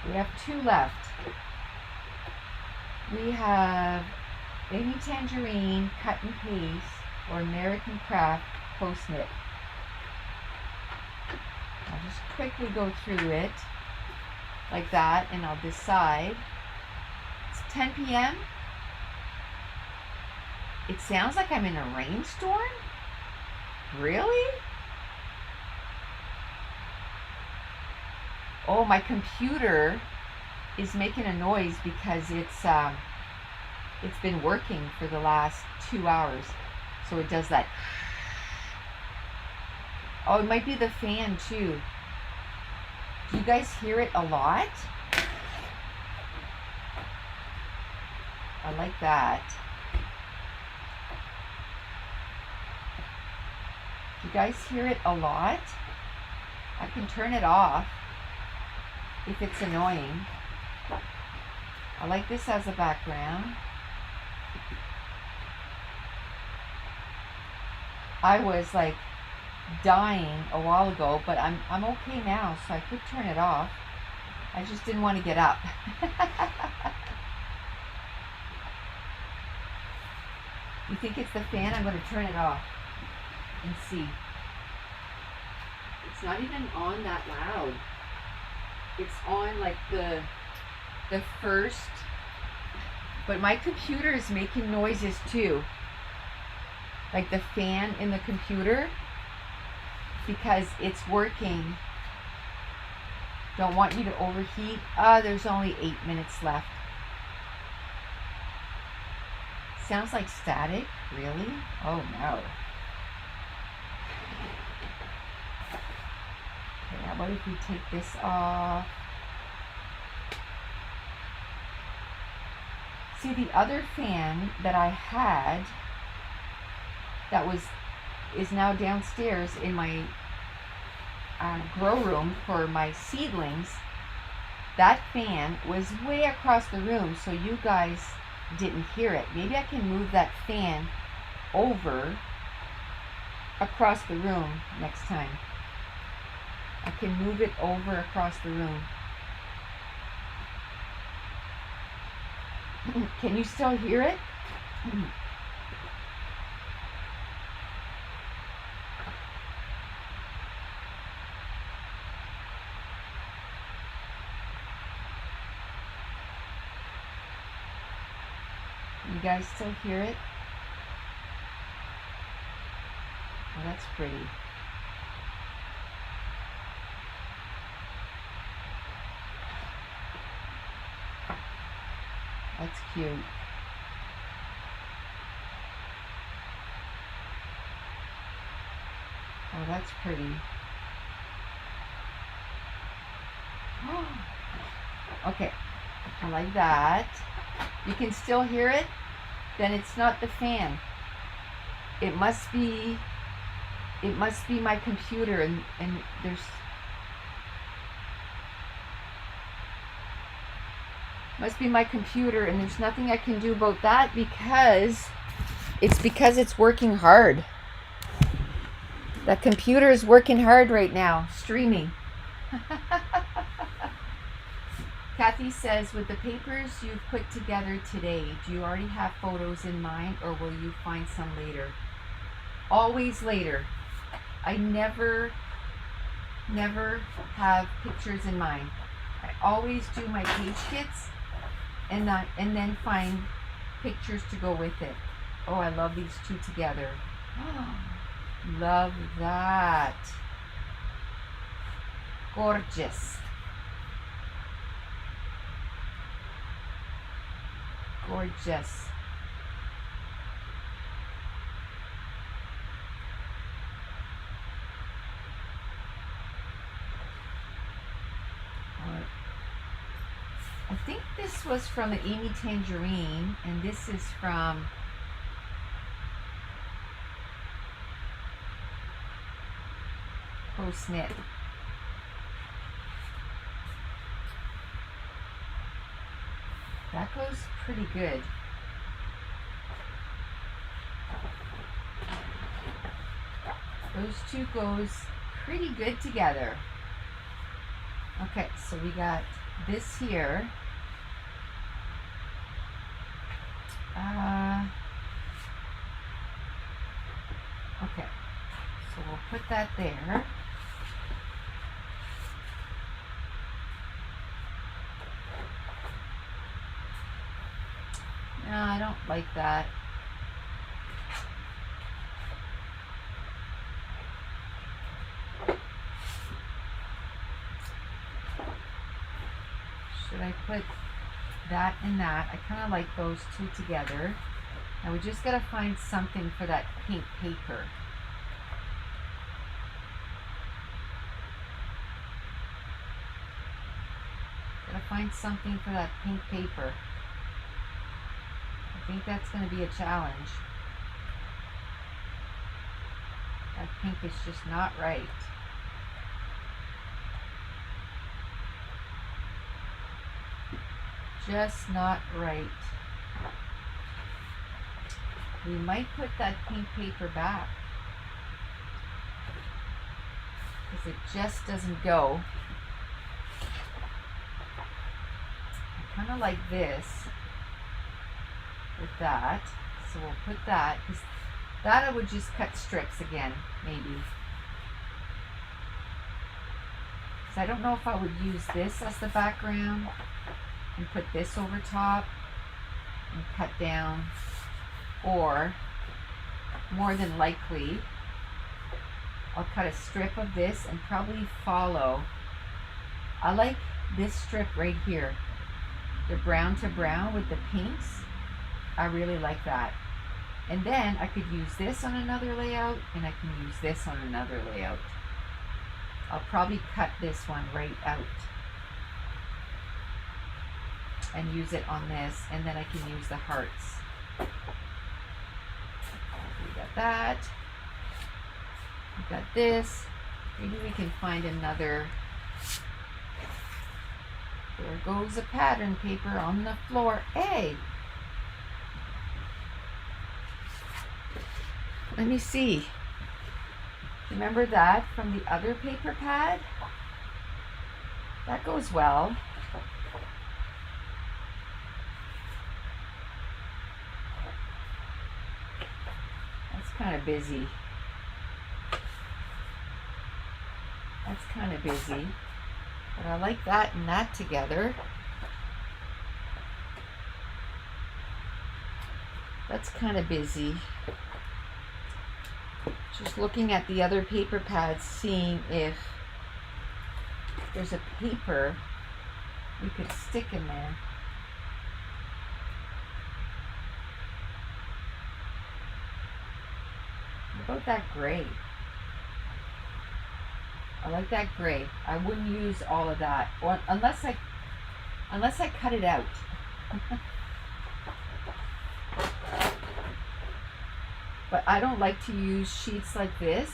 We have 2 left. We have Amy Tangerine Cut and Paste or American Craft Post-Knit. I'll just quickly go through it like that and I'll decide. It's 10 p.m. It sounds like I'm in a rainstorm? Really? Oh, my computer is making a noise because it's been working for the last 2 hours. So it does that. Oh, it might be the fan too. Do you guys hear it a lot? I like that. Do you guys hear it a lot? I can turn it off if it's annoying. I like this as a background. I was like dying a while ago, but I'm okay now, so I could turn it off. I just didn't want to get up. You think it's the fan? I'm going to turn it off and see. It's not even on that loud. It's on like the first, but my computer is making noises too. Like the fan in the computer, because it's working. Don't want you to overheat. There's only 8 minutes left. Sounds like static, really? Oh no. Okay, how about if we take this off? See, the other fan that I had that is now downstairs in my grow room for my seedlings. That fan was way across the room, so you guys didn't hear it. Maybe I can move that fan over across the room next time. I can move it over across the room. Can you still hear it? You guys still hear it? Oh, that's pretty. That's cute. Oh, that's pretty. Okay, I like that. You can still hear it? Then it's not the fan. It must be my computer, and there's must be my computer, and there's nothing I can do about that because it's working hard. That computer is working hard right now, streaming. Kathy says, with the papers you've put together today, do you already have photos in mind, or will you find some later? Always later. I never have pictures in mind. I always do my page kits and then find pictures to go with it. Oh, I love these two together. Love that. Gorgeous. Gorgeous. I think this was from the Amy Tangerine, and this is from close knit. That goes pretty good. Those two goes pretty good together. Okay, so we got this here. Okay, so we'll put that there. No, I don't like that. Should I put that and that? I kind of like those two together. Now we just got to find something for that pink paper. Got to find something for that pink paper. I think that's going to be a challenge. That pink is just not right. Just not right. We might put that pink paper back because it just doesn't go. I kind of like this with that, so we'll put that, because that I would just cut strips again, maybe. Because I don't know if I would use this as the background and put this over top and cut down, or more than likely I'll cut a strip of this and probably follow. I like this strip right here, the brown to brown with the pinks. I really like that. And then I could use this on another layout, and I can use this on another layout. I'll probably cut this one right out and use it on this, and then I can use the hearts. We got that. We got this. Maybe we can find another. There goes a pattern paper on the floor. Hey! Let me see. Remember that from the other paper pad? That goes well. That's kind of busy. That's kind of busy. But I like that and that together. That's kind of busy. Just looking at the other paper pads, seeing if there's a paper we could stick in there. What about that gray? I like that gray. I wouldn't use all of that, or unless I cut it out. But I don't like to use sheets like this,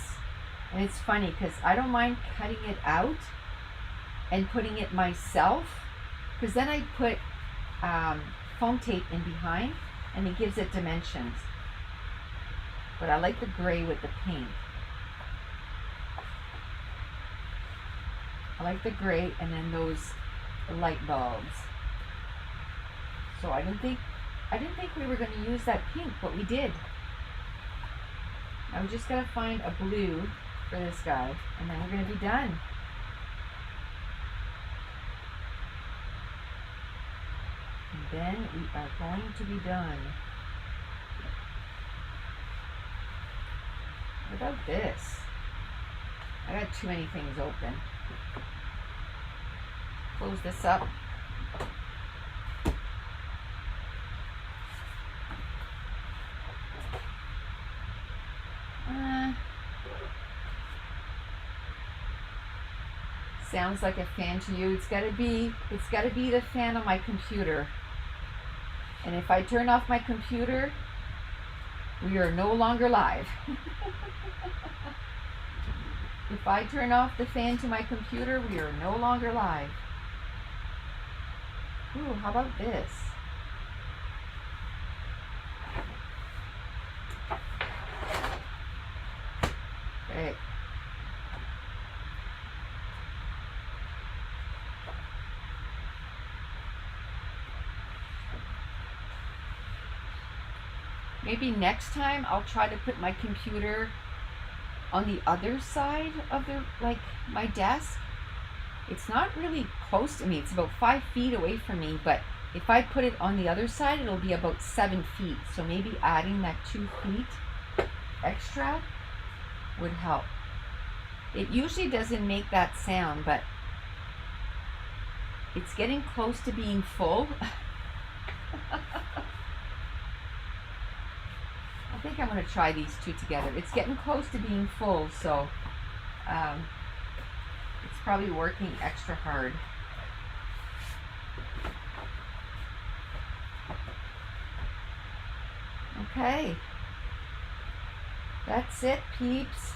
and it's funny because I don't mind cutting it out and putting it myself, because then I put foam tape in behind and it gives it dimensions. But I like the gray with the pink. I like the gray and then those light bulbs. So I didn't think we were going to use that pink, but we did. Now we just gotta find a blue for this guy, and then we're gonna be done. And then we are going to be done. What about this? I got too many things open. Close this up. Sounds like a fan to you. It's gotta be the fan on my computer. And if I turn off my computer, we are no longer live. If I turn off the fan to my computer, we are no longer live. Ooh, how about this? Okay. Maybe next time I'll try to put my computer on the other side of the, like, my desk. It's not really close to me. It's about 5 feet away from me, but if I put it on the other side, it'll be about 7 feet. So maybe adding that 2 feet extra would help. It usually doesn't make that sound, but it's getting close to being full. I think I'm going to try these two together. It's getting close to being full, so it's probably working extra hard. Okay. That's it, peeps.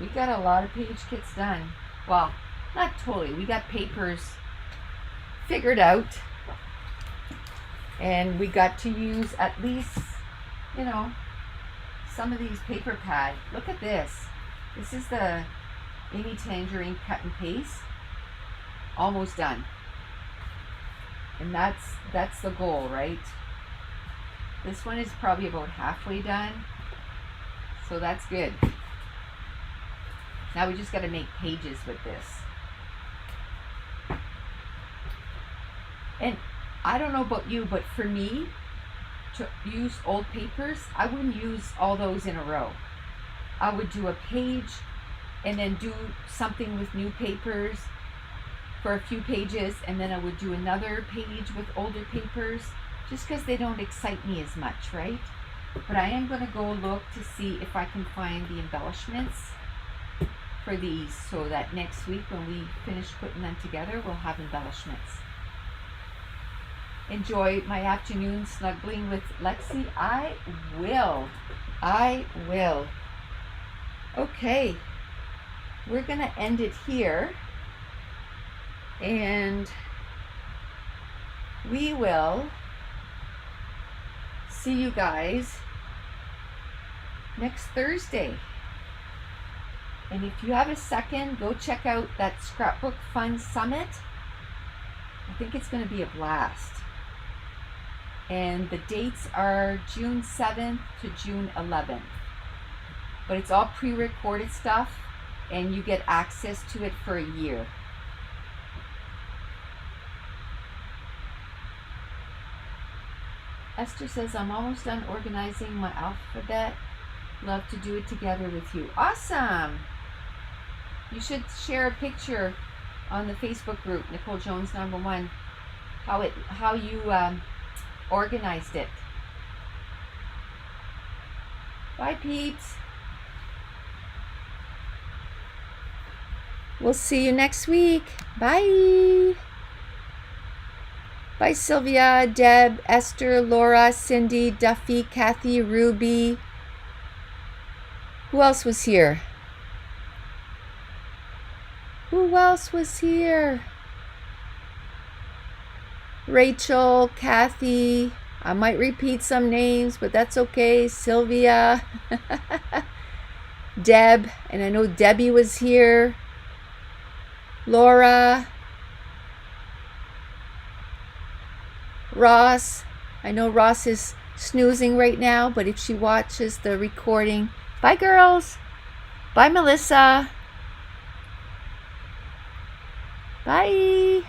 We got a lot of page kits done. Well, not totally. We got papers figured out. And we got to use at least, you know, some of these paper pads. Look at this. This is the Amy Tangerine cut and paste. Almost done. And that's the goal, right? This one is probably about halfway done. So that's good. Now we just got to make pages with this. And I don't know about you, but for me, to use old papers, I wouldn't use all those in a row. I would do a page and then do something with new papers for a few pages, and then I would do another page with older papers, just because they don't excite me as much, right? But I am going to go look to see if I can find the embellishments for these, so that next week when we finish putting them together, we'll have embellishments. Enjoy my afternoon snuggling with Lexi. I will. Okay, we're gonna end it here, and we will see you guys next Thursday. And if you have a second, go check out that Scrapbook Fun Summit. I think it's going to be a blast. And the dates are June 7th to June 11th. But it's all pre-recorded stuff, and you get access to it for a year. Esther says, I'm almost done organizing my alphabet. Love to do it together with you. Awesome! You should share a picture on the Facebook group, Nicole Jones #1, how you organized it. Bye, peeps. We'll see you next week. Bye. Bye, Sylvia, Deb, Esther, Laura, Cindy, Duffy, Kathy, Ruby. Who else was here? Who else was here? Rachel, Kathy. I might repeat some names, but that's okay. Sylvia. Deb, and I know Debbie was here. Laura. Ross. I know Ross is snoozing right now, but if she watches the recording. Bye, girls. Bye, Melissa. Bye.